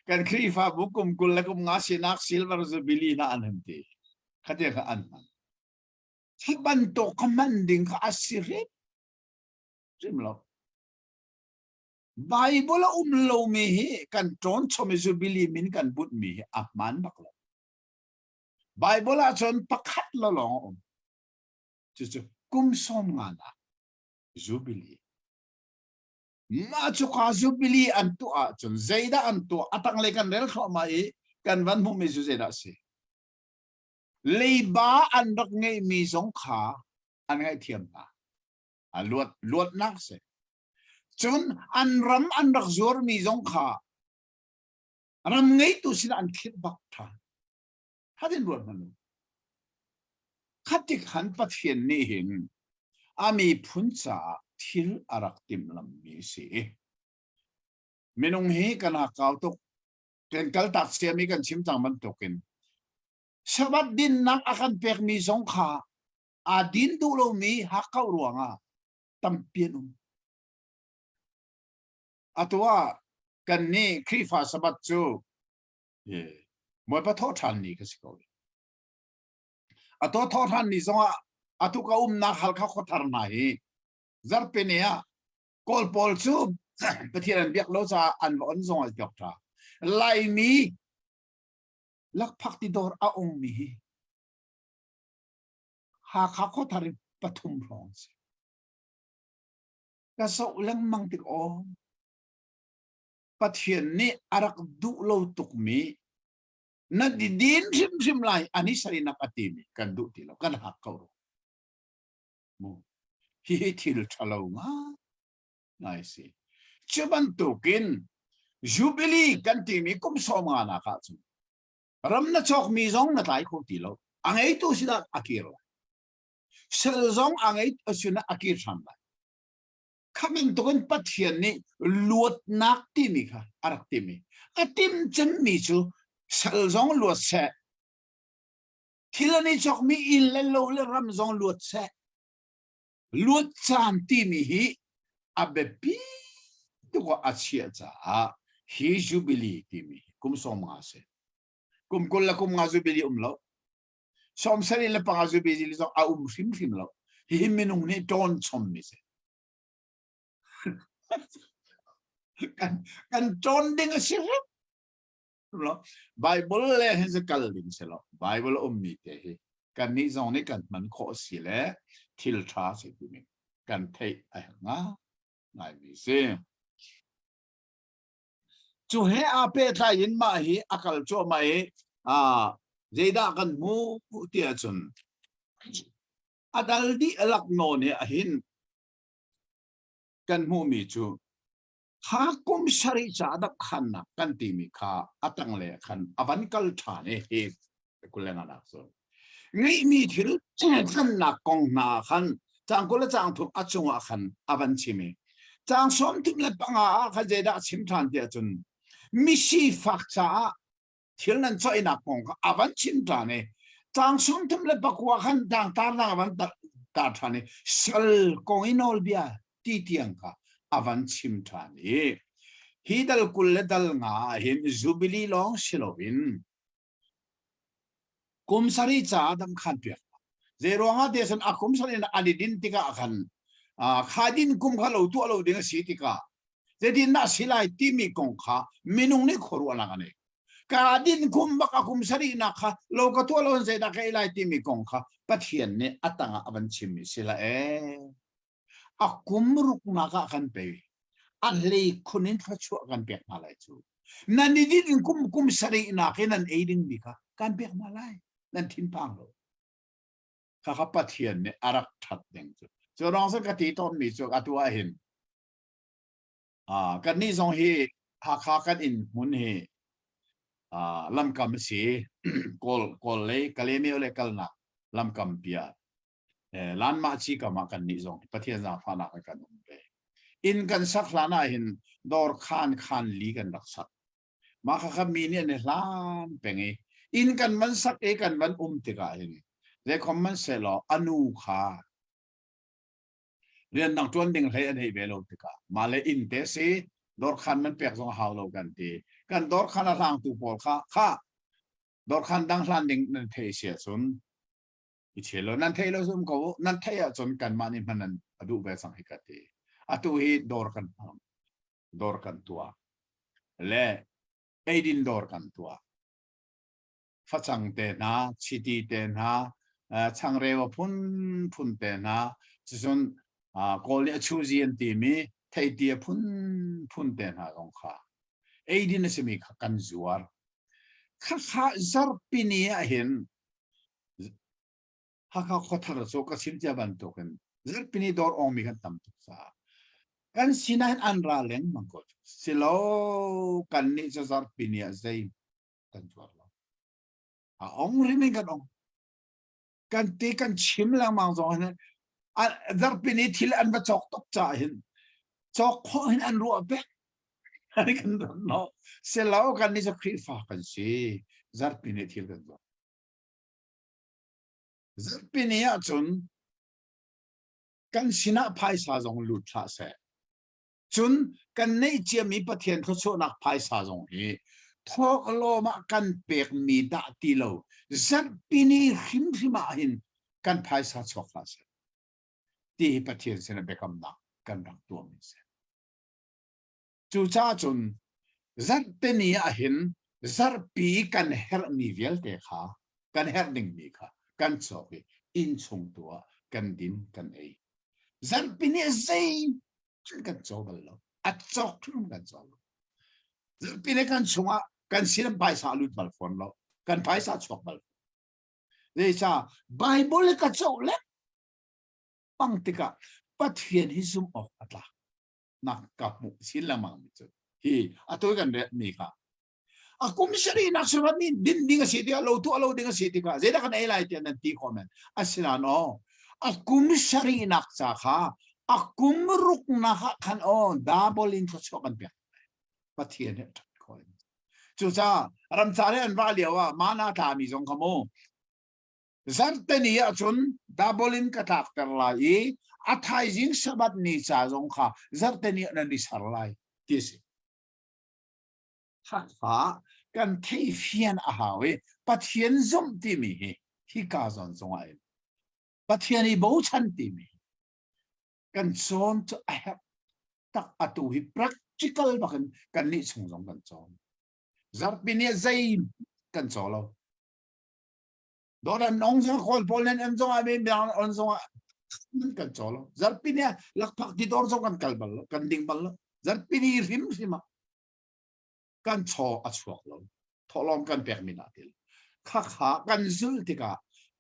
Speaker 2: กันครีฟ้าบุกุมกุลและกุมงาสินักซิลวาร์จูบิลีน่าอันนั้นทีขัดเดียกอันนั้นที่บรรทุกมันดิ่งกับอัศริบใช่ไหมล่ะไบเบิลโลมีเหกันจอนชมจูบิลีมินกันบุตรมีอับมันบักละไบเบิลจอนปักขัดละหลงจะกุมสมงานะจูบิลีมาจุกาจูบิลีอันตัวจนเจด้าอันตัวอัตังเลกันเรลเข้ามาอีกันวันมุมิจูเจด้าสิเลยบ้าอันรักไงมีสงขาอันไงเทียมตาอันลวดนักเสจนอันรำอันรักจวรมีสงขารำไงตัวสิอันคิดบักทานถ้าเดินลวดมันขัดที่ขันปัจเจียนนี่เห็นอามีพุนจ่าทิลอารักติมลำมีสิมินุงฮีกันหากาวตุกกันกัลตักเสียมีกันชิมจังมันตุกินสวัสดินนักอาการเปกมีสงขาอาดินดูโลมีหักเข้ารวงอ่ะตั้มเปียนุอัตว่ากันนี่ครีฟ้าสบัดจูมวยปะทอทันนี่ก็สิเขาอัตว่าทอทันนี่สงอ่ะอัตุก้านักฮัลข้าขดทารนาฮีจับเป็นเนี่ยกอลพอลซูประเทศอันเบียกโลซาอันวันส่งอาจจะท่าไลมีลักพักติดอร์อาองมีหากเขาขดทาริปฐุมพรสิก็สู้เรื่องมังติกอประเทศนี้อารักดูโลตุกมีนั่นดินซิมไลอันนี้สรินักอติมีกันดูที่เรากันหักเขามูฮีทิลชะลงอ่ะนายสิจะบรรทุกินจูบิลีกันที่มีกุมสมงานาคาจุรำนักชกมีซองนักไล่คนที่เราอังไอตัวสิดาอากิร์เซลซองอังไอตัวสิดาอากิร์ชันไลคำนั้นตัวกันปัจเจียนนี่ลวดนักที่มีค่ะอารักที่มีอาทิมจันมีจูเซลซองลวดเสะที่เรานี่ชกมีอินเลโลเลรำซองลวดเสะลวดจานที่มีฮีอาเบปีตัวอาเชียจ้าฮีจูบิลีที่มีกุมสมงาเสกุมกุลละกุมงาจูบิลีเราสมสริละปังาจูบิลีเราอาฟิมเราฮีมินุงนี่โดนชมมิเสกันโดนดิ้งเสียเราไบเบิลเลยเห็นจะกัลดิ้งเสเราไบเบิลมีเตะกันนี่จงนี่กันมันข้อสิเลยทิลทราสิที่มีกันเทไอ้งาไงมีเสียจู่เฮอาเปทายินมาฮีอากาลโจมาฮีเจด้ากันมูเตียจุนอดัลดีลักโนเนี่ยหินกันมูมีจูข้ากุมชาริจาดักขันนักกันตีมีข้าอัตังเลขันอวันกัลชาเนี่ยเฮกุเลนานักโซงี้มีที่รู้ขันนักกองนาขันจางกุลจางถูกอัจฉริขันอวันชิมีจางสมทิมเลปังอาขเจด้าชิมทานเดียจุนมิชีฟักจ้าที่นั่นช่วยนักกองอวันชิมทานเนี่ยจางสมทิมเลปักว่าขันจางตานักอวันตาทานเนี่ยสลกองอินอลเบียที่เตียงค่ะอวันชิมทานเนี่ยฮีดัลกุลดัลงาหินจูบิลีลองชิโลวินกุมสาริจาดัมขันเปียกเจรวงอาเดสันอากุมสารินอดีดินติกาขันขาดินกุมขาเราตัวเราเด้งสีติกาเจดินน่าสิไลที่มีกงขามินุงนี่ขรัวนักเนี่ยขาดินกุมบักกุมสารินักขาเราก็ตัวเราเจดักไอไลที่มีกงขาปัจเจียนเนี่ยอัตังอวันชิมิสิละอากุมรุกนักขันเปย์ อันเลยคนนี้เขาช่วยกันเปียกมาเลยจูนั่นนี่ดินกุมสรีนักนั่นเองดิ้งมีค่ะการเปียกมาเลยนั่นทิ้งพังเลยข้าขับปะเทียนเนี่ยอารักทัดเด้งจูจนน้องสังกติต้นมีจูอัตัวเห็นกันนี่ทรงเฮหากขากันอินมุนเฮลำกำสีกอลเลยกะเลมีอะไรกันนักลำกำเปียล้านมาชีกมากันนี่ทรงประเทศนาฟานักกันอุ้มไปอินกันสักล้านเห็นดอร์คานลีกันรักษามาข้ามีเนี่ยในล้านเป็นไงอินกันมันสักกันมันติกาเห็นเรื่องของมันเสร็จแล้วอนุขาเรื่องนักจวนดิ่งให้อันให้เวลติกามาเลยอินเตสีดอร์คานมันเปียกทรงหาวเรากันทีกันดอร์คานร่างตัวพอลข้าดอร์คานดังล้านดิ่งนั่นเทเสียส่วนอิเชลนั่นเทเราส่วนเขานั่นเทอะจนกันมานี่มันนั่นอดูแบบสังหิกตีอตุฮีดอร์กันตัวและไอดินดอร์กันตัวฟังเตนะชิตีเตนะช่างเร็วพุ่นเตนะจนกอลเลชูจีนทีมีไทยเดียพุ่นเตนะตรงข้าไอดินสมิกันจัวร์ข้าจาร์ปินีเห็นข้าขอทาร์โซก็สิมจะบันทุกันจาร์ปินีดอร์องมีกันตั้มตุกซากันสินะอันราเลงมังกรสิโลกันนี่จะจาร์ปินีใจกันจัวร์องริมิกันกันตีกันชิมแล้วมังจงนั้นจาร์ปินีที่อันว่าจอกตกใจเห็นจอกข้อเห็นอันรัวเป๊ะอันนี้กันเนาะเสร็จแล้วกันนี่จะคลีฟ้ากันสิจาร์ปินีที่กันตัวจาร์ปินีจนกันสินะภายสาจงหลุดละเสจนกันในเจียมีประเทศเขาโชนักภายสาจงฮีทอกโลมากันเปียกมีดาตีโลจาร์ปินีหิมมาหินกันภายสาชกละเสที่ประเทศเสนเบกำนักกันรักตัวมิเสจูจ้าจนจาร์ปินีหินจาร์ปีกันเฮร์มีเวลเตค่ะกันเฮร์ดิงมีค่ะกันโซกีอินชงตัวกันดินกันเอจาร์ปินีใจกันโซกันแล้วอัดจอกทุนกันโซจาร์ปินีกันชงกันสินภายสาลุดบัลฟอนแล้วกันภายสาชกบัลเดี๋ยวจ้าไบเบิลกันโซเล็กปังติกะปัทเฟียนฮิซุมออกอัตละนักกับมุสินละมังมิจุฮีอัตัวกันเรื่องนี้ค่ะaku misari nak surat ni din nga city alo tu alo din nga city ka zeda kan elai ti nan ti comment asila no aku misari nak sa kha aku mruk na kan double interest kan pya pathian ne ko chu cha ram chare an ba liawa mana tha mi jong khamo zartani ya chun double in ka tak ter lai athai jing sabat ni cha jong kha zartani nan di sarlai ti si haกันเทียนอาหารปัทเทียนจมตีมีที่กาจอนจงไอปัทเทียนอีบูชันตีมีกันจอนจะไอฮับตักอัตุฮิ practical บักกันนี่ชงจงกันจอนจาร์ปินีใจกันจอนเราโดนน้องจงคอลพอลนั้นจงไอเป็นแบบอันจงมันกันจอนเราจาร์ปินีลักพักที่โดนจงกันกัลบัลกันดิ่งบัลจาร์ปินีริมริมากันชออัชวกเราทอลองกันเปียกมินาติลข้าขากันซุลติกา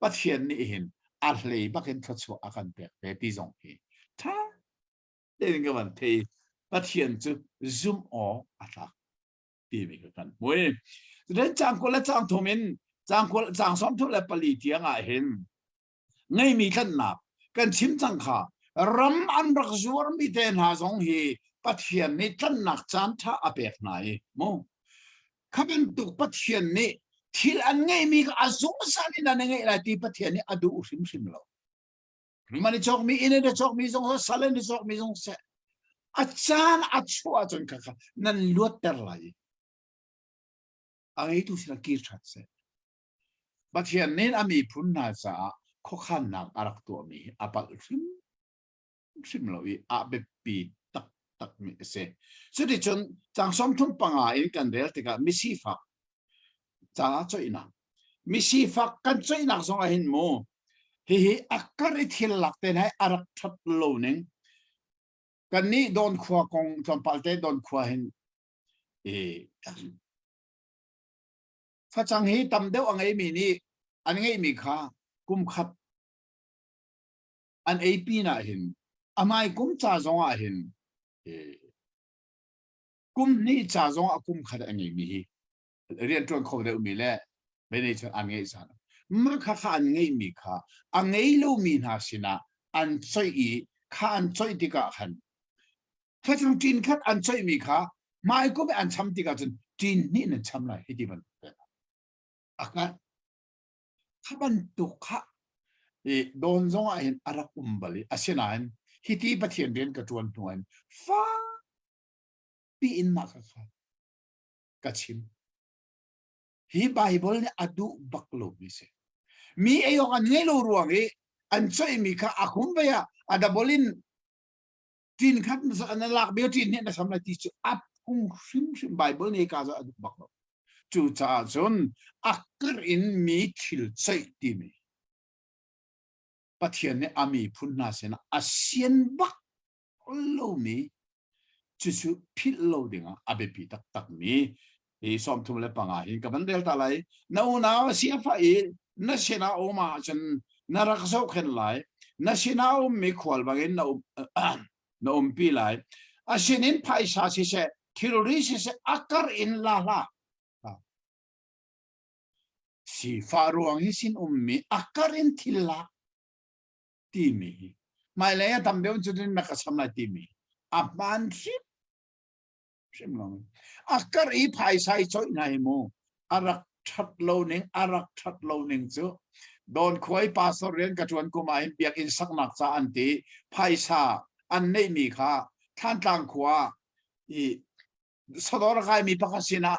Speaker 2: ปัทเทียนนี่เห็นอาร์เลยบักเห็นทัชวกกันเปียกเปที่จงฮีท่าเรื่องกันวันที่ปัทเทียนจะซุ่มออกอัตราตีมีกันมวยเรื่องจางคนละจางทมินจางคนจางซ้อมทุเรศปลีเทียงเห็นไงมีกันนับกันชิมจังขารำอันรักจวรมีเตนหาจงฮีปัทเทียนนี่ท่านนักจานท่าอเปกไหนโมข้าเป็นตุกปัทเทียนนี่ที่อันไงมีก็อาซุงสันนี่นั่นไงอะไรที่ปัทเทียนนี่อดูริมเรามันนี่จอกมีอินเดียจอกมีจงสัลเลนจอกมีจงเสอาจารย์อาชัวจนข้านั่นลวดเตอร์ไลอะไรทุกสิ่งกีร์ชัดเสปัทเทียนนี่อามีพุนนาจาข้อขันนักอารักตัวมีอาปัลริมเราอีอาเบปีตักมีเสสุดที่จนจางสมทุนปังอาอินกันเดียร์ติกามิซีฟักจ้าช่วยนักมิซีฟักกันช่วยนักสองอาหินโมฮิอักการิทิลลักเตนให้อารักทัดโลนึง กันนี้โดนขวากงจอมปัลเตโดนขวาเห็นฟ้าจังฮีตำเดียวอันไงมีนี่อันไงมีข้ากุมขัดอันปีน่ะเห็นอามายกุมจ่าจงอ่ะเห็นกุมนี่จ่าจงอ่ะกุมขัดอันไงมีเรียนจนเขาเดียวมีแหละไม่ได้จะอันไงสันมาข้าอันไงมีข้าอันไงลูมีนาสินะอันช่วยข้าอันช่วยติกะขันถ้าจังจีนขัดอันช่วยมีข้าไม่ก็ไม่อันช้ำติกะจนจีนนี่นั่นช้ำไรให้ดีมันอักนั้นถ้ามันตุกขะโดนจงเห็นอารักบาลีอาเซียนฮิตีประเทศเรียนกระจวนหน่วยฟ้าปีอินมากค่ะกระชิมฮีไบเบิลเนี่ยอดูบักโลมิเซมีไอ้ยังอันเงี้ยรู้รวงอันช่วยมีค่ะอาคุมไปอะอาดับบลินจีนขัดนั่นหลักเบียวจีนเนี่ยนะสำหรับที่จะอัพคุ้งชิมไบเบิลเนี่ยก็จะอดูบักโลจู่จ้าจนอักกรอินมีทิลใส่ดีมีประเทศเนี่ยอามีพุนนาเสนะอาเซียนบักโลมีจู่พิลโลดิงอาเบปีตักมีสมทุมเลปังอาหินกับมันเดลตาไลน้าเสียฟ้าน่าเสียนาโอมาจนน่ารักษาเข็นไลน่าเสียนาโอมีขวลบางน่าอมปีไลอาเซียนินไพศาลเสทิลริสเสอักกรอินลาลาสีฟ้ารวงฮิสินมีอักกรอินทิลลาทีมีไม่เลยทำเดี๋ยวจุดนี้นักสำนักทีมีอับมันชิมลองอักกรอีภายใส่ช่วยไงโมอารักชัดโลนึงอารักชัดโลนึงจู่โดนควยปาสเรียนกระชวนกุมารเบียกอินสักนักซาอันตีภายซาอันนี้มีค่ะท่านต่างขวาสะดวกใครมีพักสินะ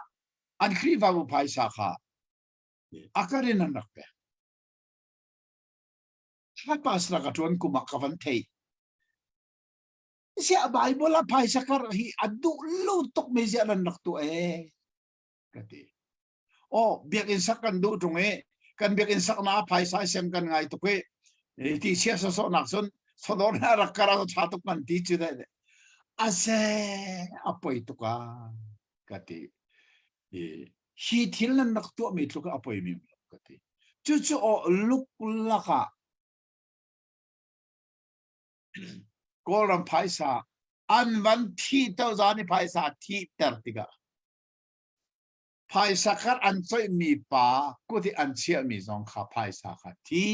Speaker 2: อันครีฟาบุภายซาค่ะอักกรนันนักเปถ้าปาสระกระชวนกุมารกับวันเทยเสียบายบลาภายสักการะอดูลูตกไม่เสียนันนักตัวกติโอ้เบียกอินสักกันดูตรงกันเบียกอินสักนาภายสายเซมกันไงตุกที่เสียสสนักสนสดอนรักการะชาตุกันที่จุดได้อาเซapa itu kan kati hi thilan nak tu mi tu ka apa mi kati cucu o luk laka kolam paisa anvan thi tau zani paisa thi tertiga paisa kar an choi mi pa ku ti an chia mi zong kha paisa kha thi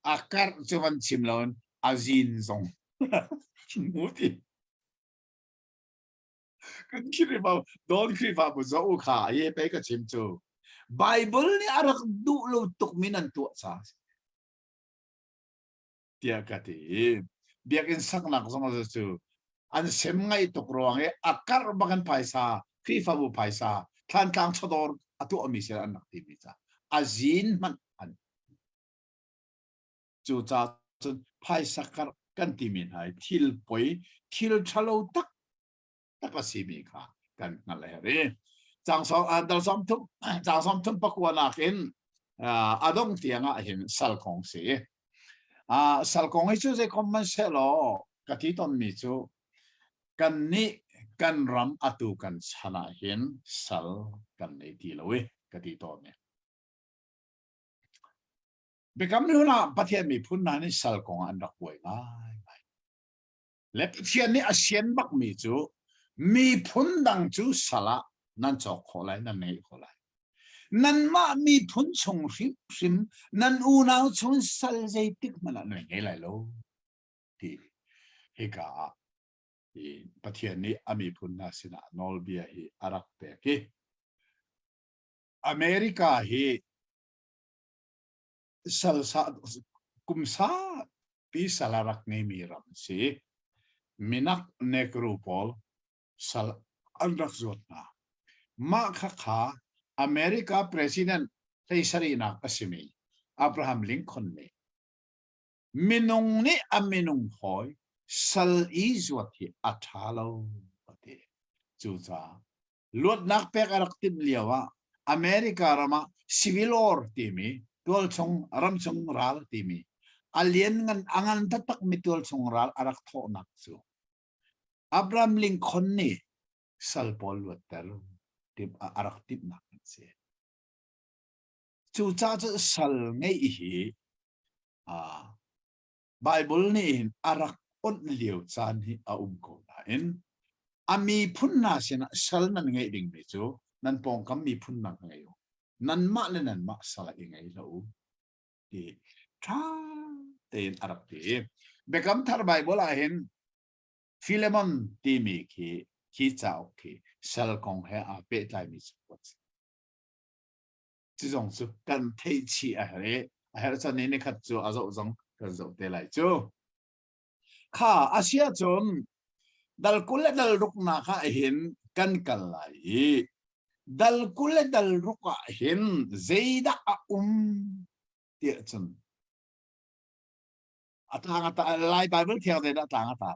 Speaker 2: akar chuan chimlon azin zong muti kan kiri ba don kiri ba bu zo kha ye pe ka chim chu bible ni arak du lo tuk minan tu sa tia ka ti biakin sak nak zong chu an sem ngai tuk rong akar bakan paisa kri fa bu paisa than tang chodor atu ami se an nak ti mi cha azin man an chu cha chu paisa karกันที่มีให้ทิลป่วยทิลชะโลตักก็สิมีค่ะกันนั่นแหละเรื่องจางสองดาวสองทุ่มจางสองทุ่มปักวันนักเห็นอาดงเตียงเห็นสัลคงสีสัลคงให้ช่วยคอมเมนต์เสร็จแล้วกติตอนมีจูกันนี้กันรำอตุกันชนะเห็นสัลกันในที่ละเว้กติตอนเนี่ยเบกำนิ้วนะประเทศมีพุ่นนั้นสัลคงอันดักป่วยง่ายและประเทศนี้อาเซียนบักมีจูมีพุ่นดังจูสละนั่นจอกขอไรนั่นไม่ขอไรนั่นมามีพุ่นชงริมนั่นอูนาวชงสัลใจติกมันละหน่วยไงไรโลที่เฮกาประเทศนี้มีพุ่นนาสินะนอลเบียฮีอารักเปกอเมริกาฮีสัลซากุมซาปีสลารักเนมีรัมซีมินักเนกรูปอลสัลอันรักจดนะมาข้าอเมริกาประธานาธิบดีสรีนักอสิมีอับราฮัมลิงคอนเน่มินุงนี่มินุงหอยสัลอีจวดที่อัฐาโลปฏิจูจ้าลวดนักเปกรักติบเลียวะอเมริการามาซิวิลอร์ทีมีตัวชงรำชงรัลทีมี alien ngan angan tatak mitul sungral arak tho nak chu Abraham Lincoln ni sal Paul water tip arak tip nak se chu cha chu sal ngei hi Bible ni arak on liu chan hi ko na in ami phun na sina sal nan ngei ding me chu nan pong kam mi phun na ngai yo nan ma le nan ma sala ngai lo ti tha ten arab ti bekam thar Bible a hin Philemon ti mi ki chao ki sal kong he a pe tai mi chu chi jong chu kan thei chi a he cha ne ne khat chu a zo jong kan zo te lai chu kha asia chon dal kule dal ruk na kha hin kan kal lai dal kule dal ruka hin zeida a ti chun atang ata lai Bible thiang de da tang ata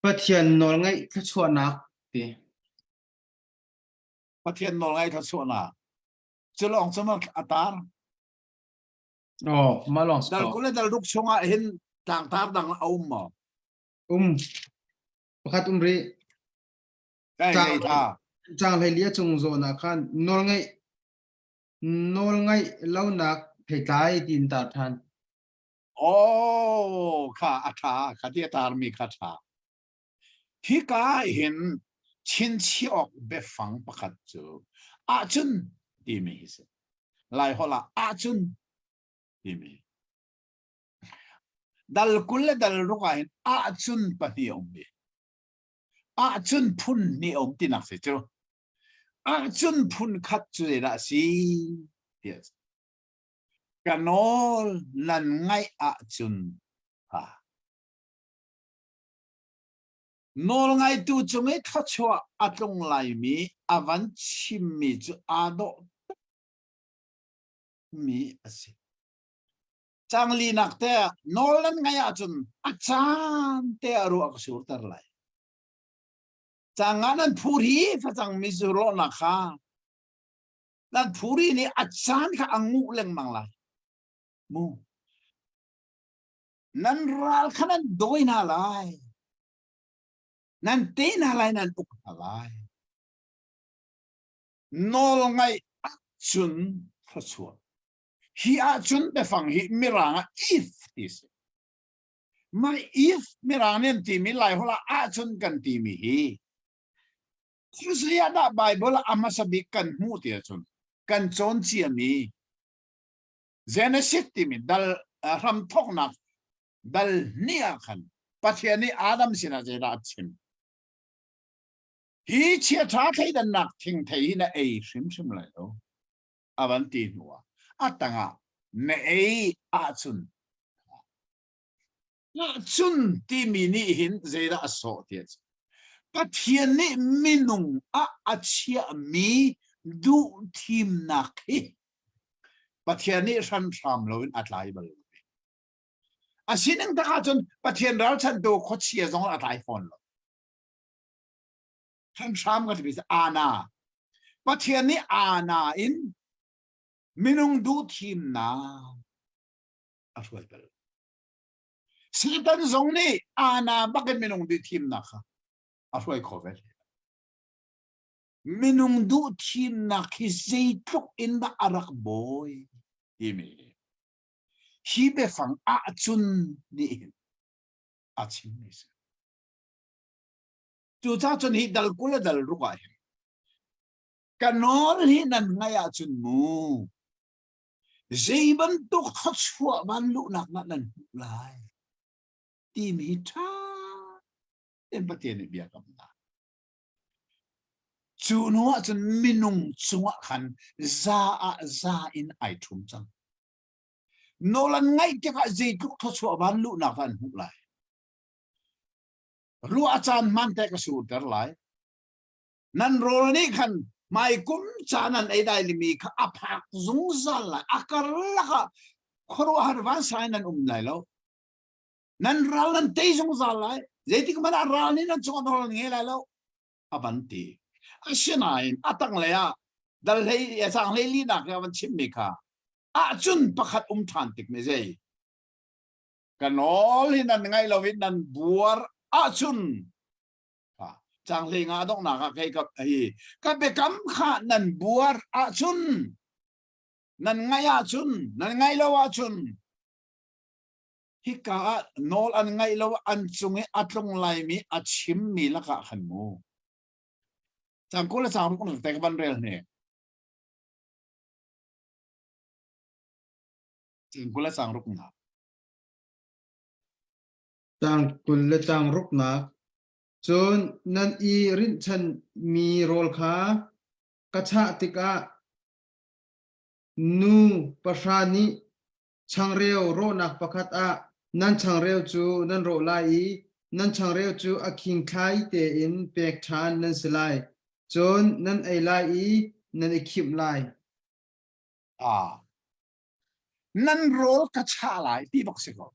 Speaker 1: Pathian nol ngai ka chua nak ti
Speaker 2: pathian nol ngai tha chu na chulong chama atar
Speaker 1: oh malong
Speaker 2: dal
Speaker 1: sto
Speaker 2: kule dal ruk chunga hin tang tar dang ma
Speaker 1: pakhat ri
Speaker 2: kai nei tha
Speaker 1: chang lai lia chung zo na khan nol ngai lo nak thei tai tin ta than
Speaker 2: oh kha atha kha ti tar mi kha tha hi ka hin chin chi ok be phang pakhat chu a chun ti mi hi se lai hola a chun ti mi dal kulle dal ruka hin a chun pa ni om bi a chun phun ni om ti nak se chu a chun phun khat chu la si yes kanol nan ngai a chun ha nol ngai tu chungai thachwa atlong lai mi avan chim mi chu ado mi ase changli nakte nol nan ngai a chun achan te aru ak sur tar lai changanan phuri fa chang mi zu ro na kha nan phuri ni achan kha angu leng mang lai mu nan ral khanan doi na lai nan te na lai nan uk na lai nol ngai chun phachua hi a chun be phang hi miranga if is mai if miranen ti mi lai hola a chun kan ti mi hi khusia da Bible ama sabi kan mu ti chun kan chon chi mi Genesis ti mi dal ram thok na dal nia khan pathiani Adam sina je ra chim hi chia tha thei dan nak thing thei na ei sim sim lai lo avanti nuwa atanga ne ei a chun ti mi ni hin zera aso ti pathiani minung a achia mi du thim nak hi pathiani ran tham lo in atlai bal asinang ta chun pathian ral chan do kho chia zong atlai phone lo ran tham ga ti ana pathiani ana in minung du thim na afwai bal sitan zong ni ana bakit minung du thim na kha afwai khovel minung du thim na khi zeitluk in da arak boy imi hi be phang a chun ni a chim ni se tu cha chun hi dal kula dal ruka hi kanol hi nan ngaya chun mu zeiban tu khachwa ban lu nak na nan lai ti mi tha en patien ni bia kam na chu no chun minung chunga khan za in ai thum chang nolan ngai te ka zai tu khachwa ban lu nak van hu lai ru achan man te ka su ter lai nan rol ni khan mai kum chanan ai dai limi kha aphak zung zal la akar la kha khoro har van sai nan lai lo nan ral nan te zung zal lai zai tik man ral ni nan chung rol nge lai lo abanti asinain atang le ya dal hei ya sang hei li nak ya van chim mi kha a chun pakhat than tik me zai กันall hin nan ngai lovin nan buar achun chang le nga dong na ka kai kap hi ka be kam kha nan buar achun nan ngai achun nan ngai lo achun hi ka nol an ngai lo an chunge atlong lai mi achim mi la ka khan mu chang ko la chang ko te ka ban rel ne chang ko la chang ruk na
Speaker 1: chang kul le chang ruk na chon nan I rin chan mi rol kha kacha tika nu pasani changreu ro nak pakhat a nan changreu chu nan ro lai nan changreu chu aking khai te in pek than nan silai chon nan ai lai nan ikhim lai
Speaker 2: nan rol ka cha lai ti bok se ko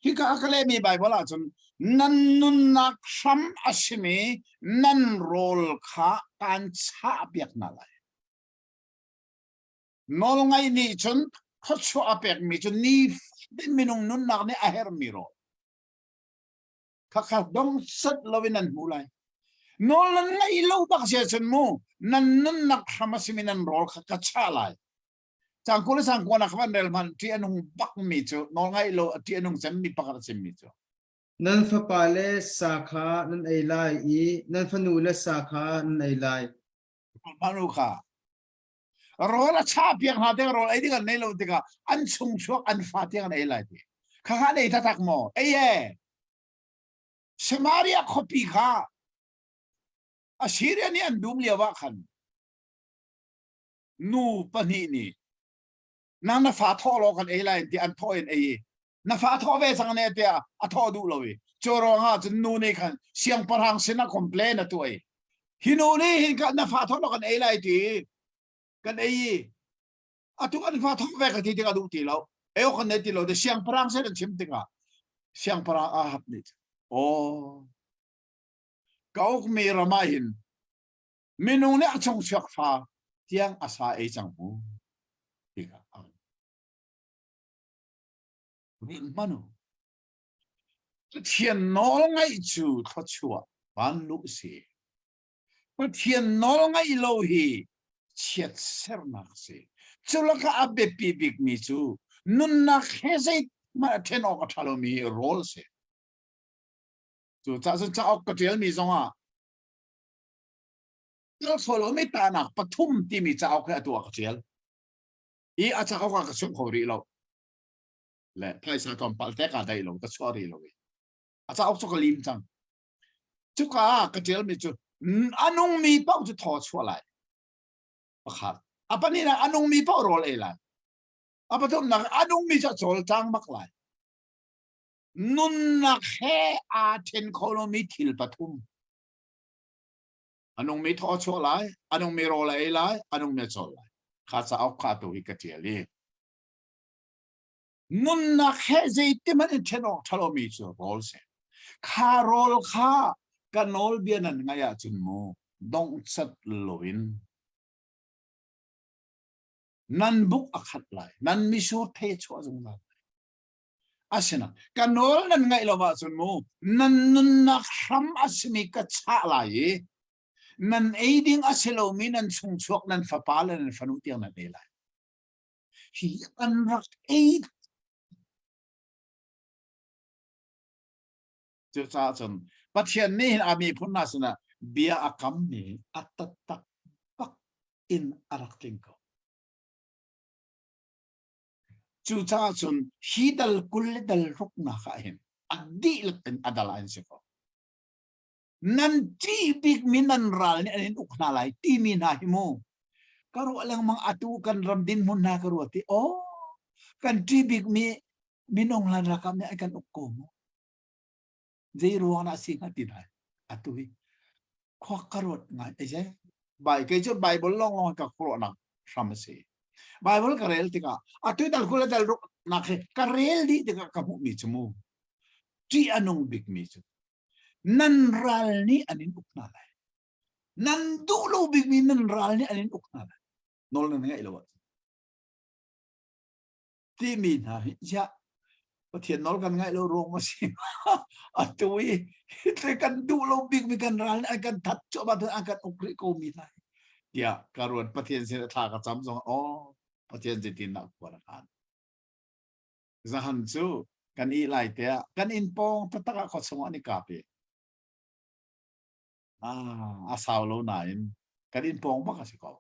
Speaker 2: hi ka akale mi bible a chun nan nun nak sham asimi nan rol kha kan cha biak na lai nol ngai ni chun khachu apek mi chun ni din minung nun nak ne a her mi ro kha dong sat lovinan mulai nol nan ngai lo bak se chun mu nan nun nak khamasimi nan rol kha ka cha lai chang ko le sang ko na khaban rel man ti anung bak mi chu nol ngai lo ti anung sem mi pakar sem mi chu
Speaker 1: nan fa pale sakha nan ai lai nan fa nu le sakha nan ai lai
Speaker 2: manu kha rola cha piang ha te rol ai diga nei lo diga an chung chuak an fa te an ai lai ti kha ha nei ta tak mo ai ye samaria khopi kha assyria ni an dum liawa khan nu pani ni nang na fa tho lo kan ai lai ti an tho en ai na fa tho ve sang ne te a tho du lo wi choro ha chun nu nei khan siang parang sina complain atu ai hinu ni hin ka na fa tho lo kan ai lai ti kan ai atu kan fa tho ve ka ti ka du ti lo eo kan ne ti lo de siang parang se chim ti ka siang parang a hap ni o kauk mi ramahin minung ne achong chak fa tiang asa ai chang mu ti ka manu thiên nol ngay chu tho chua ban lu si mà thiên nol ngay lo hi chiat ser nak si chu la ka abe pi big mi chu nun na khese ma ten ok thalo mi rol se chu cha cha ok ka tel mi zong a lo solo mi ta nak pathum ti mi cha ok tu ka tel I a cha ka chung khori lo le phai sa tom pal te ka dai lo ta sorry lo a cha ok ka lim chang chu ka tel mi chu anung mi pau chu tho chua lai pakhat apani na anung mi pau rol e lai apathum na anung mi cha chol chang mak lai nun na khe a ten kholomi thil pathum anung mi tho chua lai anung mi rol e lai anung mi chol lai kha cha ok kha tu hi ka tiali nun na khe zai te man ten ok thalo mi chu rol se kha rol kha kanol bianan ngaya chun mo dong chat loin nan buk akhat lai nan mi su the chwa jong la asina kanol nan ngai lo wa chun mo nan nun na kham asmi ka cha lai nan aiding aselo mi nan chung chuak nan fa pa lan fa nu tiang na de lai hi an rak aid chu cha chun pathian ni ami phunna sina bia akam ni atat tak pak in arak tingko chu cha chun hidal kuldal rukna kha hin adi latin adala an se ko nan ti big minan ral ni anin ukna lai ti min ha himu karu alang mang atu kan ramdin mun na karu ati oh kan ti big mi minong lan rakam ni akan ukko mo zero na singa tinai atui khwa karot ngai ese bai ke jo bible long long ka khro na samse bible ka rel tika atui dal kula dal ro na khe ka rel di tika ka mu mi chumu ti anung big mi chu nan ral ni anin ukna lai nan du lo big mi nan ral ni anin ukna lai nol na ngai lo ti mi na ya ประเทศนอลกันไงเราโรงมาสิอัตุยแต่กันดูเราบิ๊กมีกันรันกันทัดจบมาถึงกันอุกฤษก็มีได้เดี๋ยวการวนประเทศเสียท่ากับจำสองอ๋อประเทศจะตินนักกว่ากันจะหันสู้กันอีไลเตียกันอินปองตักขอสมอนิกาเปอาสาวเราไหนกันอินปองบ้างสิเขา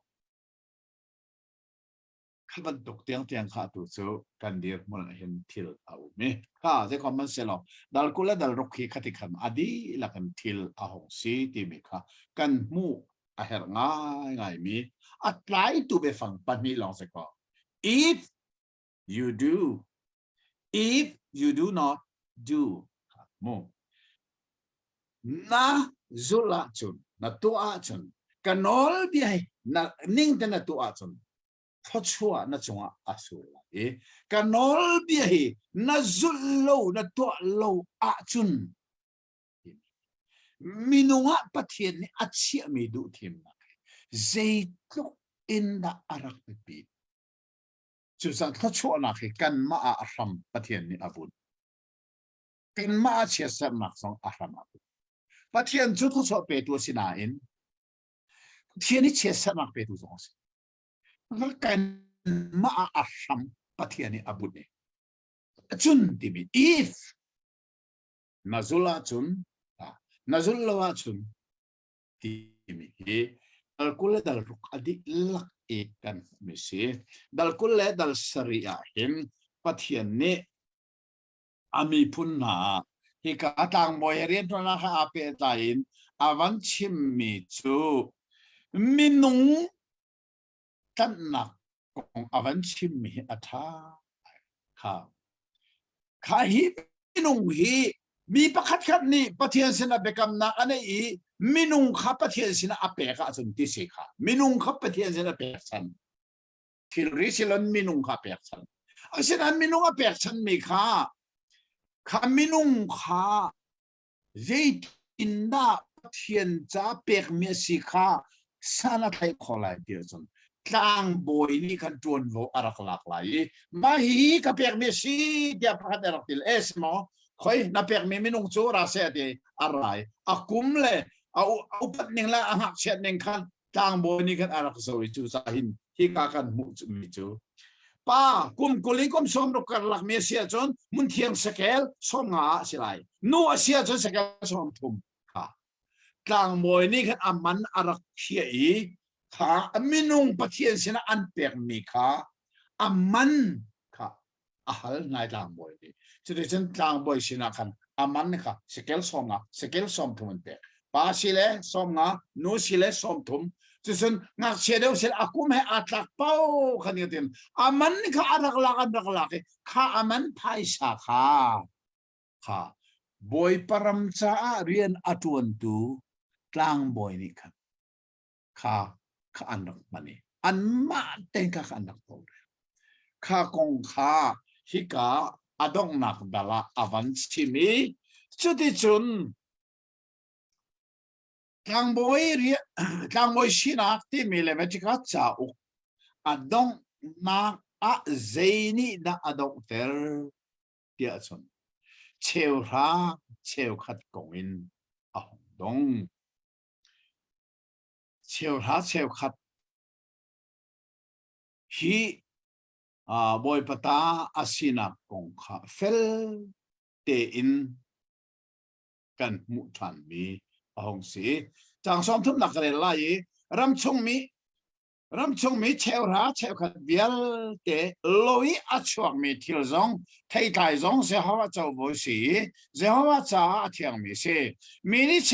Speaker 2: ข้าบันตกเตียงข้าตัวเสือกันเดียร์มันเห็นทิลเอาไหมข้าจะคอมมันเสร็จแล้วดัลกุลดัลรุกฮีขัดขันอดีละกันทิลอาหงสีที่มีข้ากันมูอาเหรง่ายมีอัตไลตัวไปฟังปันมีลองสักก่อน if you do if you do not do มูna zula chun na tua chun kanol bi hai na ning te na tua chun thochua na chunga asula kanol bi hai na zullo na tua lo a chun minunga pathian ni achia mi du thim na zeitluk in da arak pi chu sang thochua na ke kan ma a ram pathian ni abun kan ma chia sam nak song aram abun pathian chu thu so pe tu sina in pathian ni chia sam nak pe tu song kan ma a aram pathian ni abun ni chun ti mi if nazula chun nazulwa chun ti mi dal kulle dal ruk adi lak e kan mi se dal kulle dal saria him pathian ni ami punna hi ka tang boy rian to na kha ape tain awan chim mi chu minung kan nak kong awan chim mi atha kha hi minung hiมีประคัดคัดนี่ประเทศสินะเบกำนักอันนี้มินุงขับประเทศสินะอเปกะจนที่สิค่ะมินุงขับประเทศสินะเปกชันที่ริสิลันมินุงขับเปกชันอาเช่นนั้นมินุงอเปกชันมีข้ามินุงข้าเจตินดาประเทศจ้าเปกเมียสิค่ะสานาไทยขอลายเดียวจนกลางบอยนี่กันจวนโวอารักหลากหลายมาฮีกับเปกเมียสิเดียประคัดรักติลเอสมอคอยนับเปิกมีมินุงจูราเสียดีอะไรอากุมเลยเอาปัดหนึ่งละหักเช็ดหนึ่งคันจางบอยนี่กันอารักสวยจูสาหินที่กากันมุจมิจูป้ากุมกุลิกุมสมรุกันหลักเมียเสียจนมุนเทียงสเกลสมงาสิไรนัวเสียจนสเกลสมทุมค่ะจางบอยนี่กันอามันอารักเชียอีค่ะมินุงปะเทียนสินะอันเปิกมีค่ะอามันค่ะอาหารนายจางบอยนี่จะได้ฉันจางบอยสินะคันอามันนี่ค่ะสเกลสมงาสเกลสมทุมเปิกป้าสิเลสมงานูสิเลสมทุมจะฉันงักเสียเดียวเสียอากุมให้อาตักเป้าขันยตินอามันนี่ค่ะอารักลักข้าอามันไพ่สาค่ะบอยปรำจ้าเรียนอจวนตูกลางบอยนี่ค่ะข้าอันดักมันนี่อันมาเต็งข้าอันดักตัวข้ากงข้าฮิกาอดงนักดาละอวันชิมีจุดที่จุนกลางบอยชินักที่มีเลเวจิกาจ้าอุอดงนักเจนี่นักอดงเตอร์เดียจุนเชวขัดกงินอหงดงเชวขัดฮีบอยปตาอาศินักกงข้าเฟลเตอินกันมุทันมีอหงสีจางสมทุมนักเรลัยรำชงมีเชวขัดเบียลเตลอยอัชวกมีทิลซงไทยซงเสียหัวเจ้าบอยสีเสียหัวจ้าเทียงมีเสมีนี่เช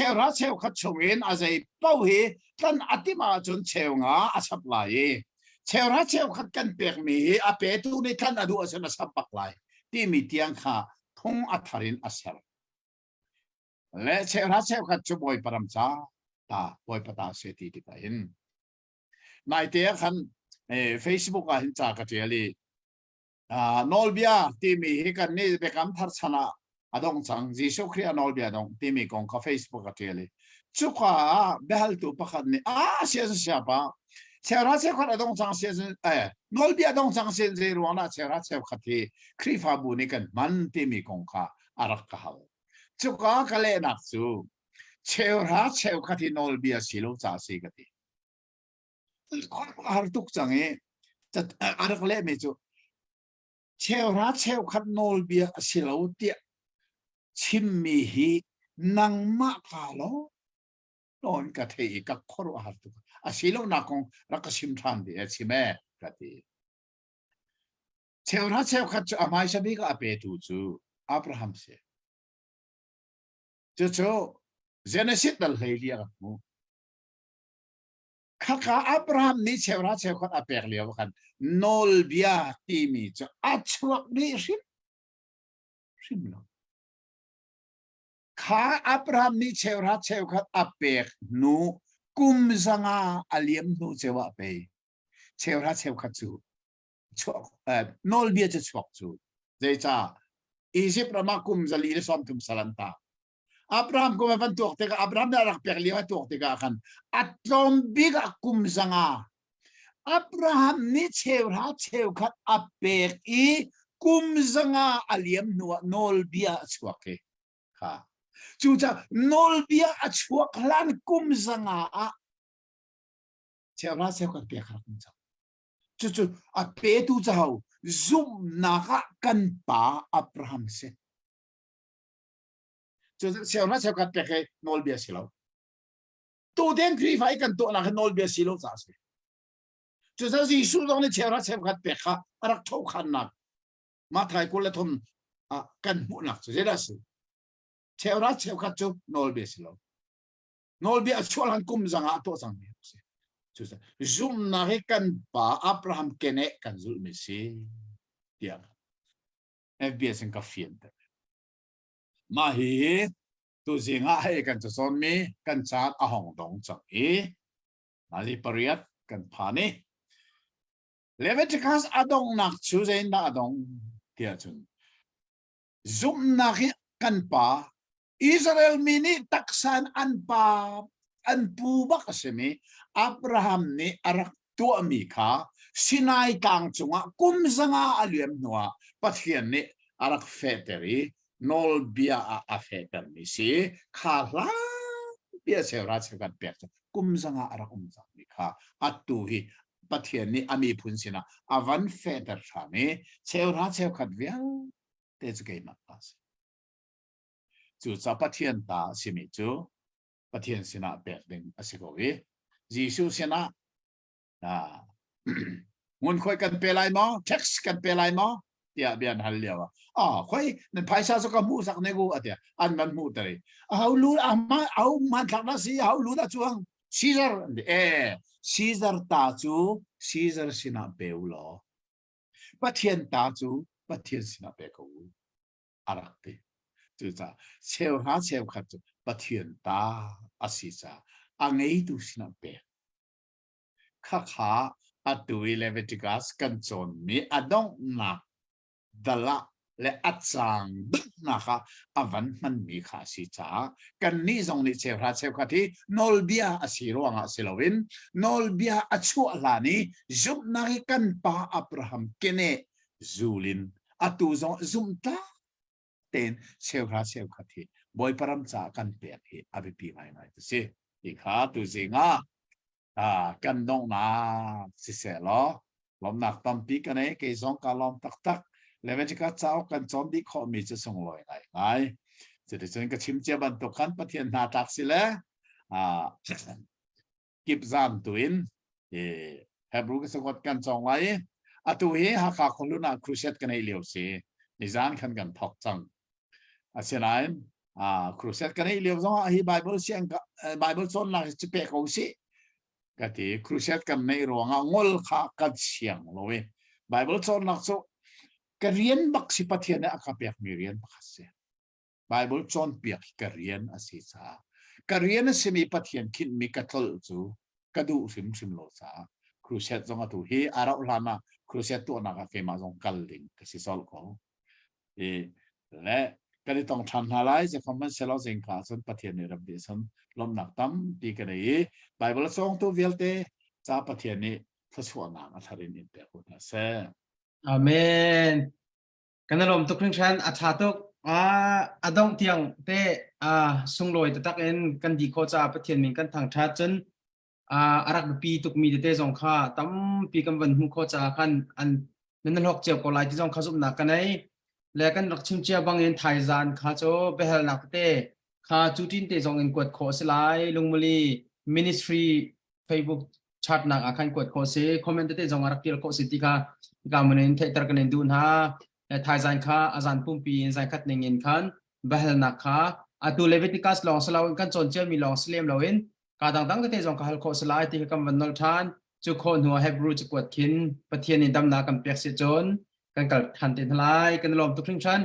Speaker 2: วขัดชงอินอาศัยเป้าหีกันอธิมาจนเชวงาอาชับไหลเชวขัดกันเปียกมีอาเปตุนี่ท่านอดูอาศัยสับปักไหลที่มีเตียงข้าพงอัฐรินอาศัยและเชวขัดชบอยปรำจ้าตาบอยปตาเสตีที่ไปเห็นนายเตียขันเฟซบุ๊กอ่ะเห็นจากกระเจียลีนอลเบียที่มีกันนี่เป็นคำทัศนะอดงจังจีสุครีนอลเบียดงที่มีกองกับเฟซบุ๊กกระเจียลีชุกว่าเบลตัวประคันนี่เสียปะ เชลราเชลขัดอดงจังเซียนนอลเบียดงจังเซียนเจรวนะเชลราเชลขัดที่ครีฟาบุนิกันมันที่มีกงคาอารักกะฮาวจุกาคะเลนักซูเชลราเชลขัดที่นอลเบียสิโลจ่าสีกันที่อาร์ตุกจังจะอารักเลไม่จูเชลราเชลขัดนอลเบียสิโลเตียชิมมีฮีนังมะกาโลนอนกะเทอีกับคอร์อาร์ตุกอาศิโลนักงรักชิมทันดีชิเมกะทีเชลราเชลขัดจูอามาชบิกอาเปตูจูอับราฮัมเซจูเจเนซิสดัลเฮลียกับมูข้าอับราฮัมนี่เชลราเชลขัดอาเปกเลียวกันนอลเบียทีมีจูอัจฉริยนี่ริมลข้าอับราฮัมนี่เชลราเชลขัดอาเปกนูกุมซังอาอัลยมนูเจวะเปเชลราเชลขัดจูชวกนอลเบียจะชวกจูเจจ้าอียิปต์รามากุมซาลีเลสอมตุมสลันตาอับราฮัมกุมเป็นตัวเตกอับราฮัมได้รักเปกเลียวตัวเตกากันอัตลอมบิกกุมซังอาอับราฮัมนี่เชลราเชลขัดอาเปกอีกุมซังอาอัลยมนูนอลเบียชวกเกค่ะจูจ้านอลเบียชวกลันกุมซังอาเชลราเชลขัดเปกครับ จู่ๆอาเปตูเจ้าซุ่มนักกันป่าอับราฮัมเซจู่ๆเชลนะเชลกันเปกนอลเบียสิโลตัวเด่นครีไฟกันตัวนักนอลเบียสิโลจ้าสิจู่ๆที่สุดตรงนี้เชลนะเชลกันเปกค่ะรักทุกขันนักมาไทยกุลทุนกันมุนักจู่ๆได้สิเชลนะเชลกันจู่นอลเบียสิโลนอลเบียชวนกันกุมจังอาตัวจังเบียสิซุ่มนักกันป่าอับราฮัมเกเนกันซุ่มมิสิเดียร์FBS เป็นกาแฟน์มาฮีตัวสิงห์ให้กันจะสอนมีกันชาติอาหงดงจังมาลีปริยัตกันพานีเลเวติคัสอดงนักชูเจนดาอดงเดียจุนซุ่มนักกันป่าอิสราเอลมินิตักสันอันป่าอันปูบักเสมีอับราฮัมนี่อารักตัวมีข้าสินายกางจงะกุมสังอาเลียมนัวปัทเทียนนี่อารักเฟเตอรีนอลเบียอาเฟเตอร์นี่สิข้าลาเบียเซราเซกันเปียกกุมสังอารักสังมีข้าอัตตุฮีปัทเทียนนี่อามีพุนสินะอาวันเฟเตอร์ชานี่เซราเซขัดเวียเตจเกย์นักภาษจู่จับปัทเทียนตาสิมิจูปัทเทียนสินะเปียกดึงอสิโกวีจีซูสินะงุนค่อยกันเปลายมั้งเท็กซ์กันเปลายมั้งเดี๋ยวเบียนฮัลเลียวค่อยนั่นภายชาสกัมูสักเนกูอ่ะเดี๋ยวอันมันมูตเลยเอาลูมาเอามันทักนะสิเอาลูตาจวงซีซาร์ซีซาร์ตาจูซีซาร์สินะเปลลอปัทเทียนตาจูปัทเทียนสินะเปกูอารักเตจูจ้าเชลฮาเชลขัดจูปัทเทียนตาอาศิจ้าอังเอตุสินะเปข้าขาอัตุยเลเวติกัสกันจนมีอดงนักดละและอัจฉังดึกนะคะอวันมันมีขาสิจ้ากันนี่ทรงนิเชฟราเชฟขัดที่นอลเบียอสิโรวงอสิลวินนอลเบียอชัวลานีจุบนักกันป้าอับราฮัมเกเนจูลินอตุซงจุมตาเต็นเชฟราเชฟขัดที่บอยปรำจากกันเปียกที่อภิปีไม่ไม่ตัวสิอีกขาตัวสิงกันดงนาสิเสลอลมหนักตั้มปีกันเองเกยสองการลมตักเลเวจิกาเจ้ากันจอมดีข้อมีจะส่งลอยไงจะได้จนกระชิมเจ็บันตุกันปะเทียนนาตักสิเลยกิบซานตุอินเฮบรูกสกอตกันจองไว้ตัวเฮหาขาคนลุนาครูเซตกันในเหลียวสินิจานขันกันทอกจังเสียนั้นครูเซตกันในเหลียวจงไบเบิลเสียงไบเบิลโซนหลักจะเปกเอาสิกติครูเซตกันในรวงงอลขากันเสียงเลยไบเบิลโซนหลักสุกเรียนบักสิปะเทียนเนี่ยอาเปียกมีเรียนบักเสียไบเบิลโซนเปียกกเรียนอาศิษากเรียนสิมีปะเทียนคิดมีกระทลจูกระดูสิมโลซาครูเซตจงตัวเฮอาราอุลานาครูเซตตัวนักเกมาจงกัลลิงกสิสอลก็และก็ได้ต้องทำอะไรจะคอมเมนต์เซลล์สินค้าส่วนปะเทียนในระดับเดียวลมหนักตั้มปีกันเลยไบเบิลส่งตัวเวลเต จ้าประเทศนี้ถ้าชวนนางอัธรินอินเตอร์คนนะเซ่
Speaker 1: อาเมนกันนลมตุกครึ่งชั้นอาชาตุกอาดองเตียงเตสุงลอยตะตักเอ็นกันดีโคจาประเทศมิงกันทางชาจนอารักปีตุกมีเตจงค่าตั้มปีกันวันหุโคจากันอันนั้นหกเจียวก็ไล่ที่จงข้าสุบนักกันไอแล้วกันรักชิมเจียบังเอ็นไทยจานข้าโจเบลนักเตข้าจูจินเตจงเอ็นกวดโคสไลลุงมลีมินิสทรีเฟซบุ๊กชัดนักอาคันกวดโคเซคอมเมนต์เตจงอารักเตียลโคสิติกา gamunin theater kan dun ha thai zan kha azan pumpi zan khat ningin khan bahal na kha atu leviticus long salawin kan chon che mi long slem lawin ka dang dang te jong ka hal kho salai ti kam van nol than chu kho nu hebrew chu kwat khin pathian ni dam na kam pek se chon kan kal than te thlai kan lom tu khring chan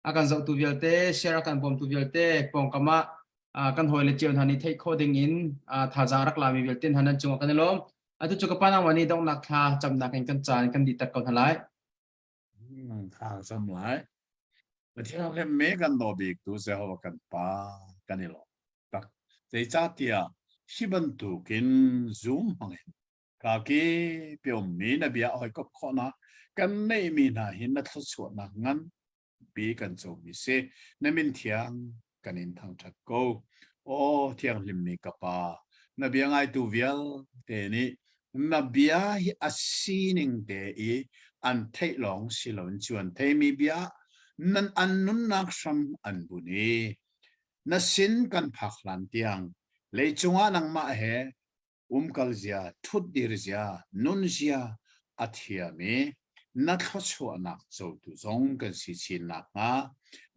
Speaker 1: akan zo tu vialte share kan bom tu vialte pong kama kan hoi le chion hani thei kho ding in tha jang rak la mi vialtin hanan chung kan lom atu chu ka panang wani dong nak kha cham na kan chan kan di tak ko thlai
Speaker 2: ข้างสมัยประเทศเราเมกันโนบิกตัวเสียหัวกันป้ากันนี่หรอตักใจจ้าเตียชิบันตุกินซูมหังเห็นกากีเปียวมีนะเบียอ้อยก็ขอนะกันไม่มีนะเห็นนัทสวดนะงั้นปีกันโจมีเสนั่นเป็นเทียงกันอินทางทักโกโอ้เทียงลิมมีกับป้านะเบียงไอตัวเวียลเตนี่นะเบียฮิอาซีนิงเตอีอันเทลองสิลอนชวนเทมีเบียนั่นอันนุนนักสัมอันบุนีนั่นสินกันพักหลันเตียงเลยจงอานังมาเหกัลเซียทุดดิรเซียนุนเซียอัฐิยามีนักขัดชวนักโจตุจงกันสิชินนักนะ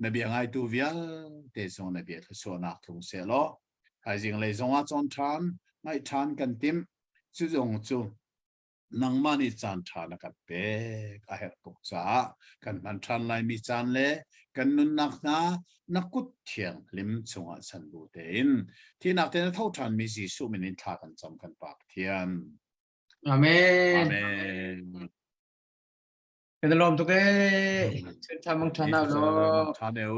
Speaker 2: นบีไงตัวเวียลเตจงนบีขัดชวนักทุงเสลอใครจริงเลยจงอาจอนทานไม่ทานกันติมจุจงจูนังมานิจันทานักเปกอาเหตุกษากันมันทันไลมีจันเลกันนุนนักนานักกุดเทียงลิมชงอาสันบูเตนที่นักเตนเท่าทันมีสีสุมินินทากันจำกันปากเทียน
Speaker 1: อาเม
Speaker 2: อาน เมน
Speaker 1: กันลมตุกเอเชิญทำมังชานาโล
Speaker 2: ทานเอว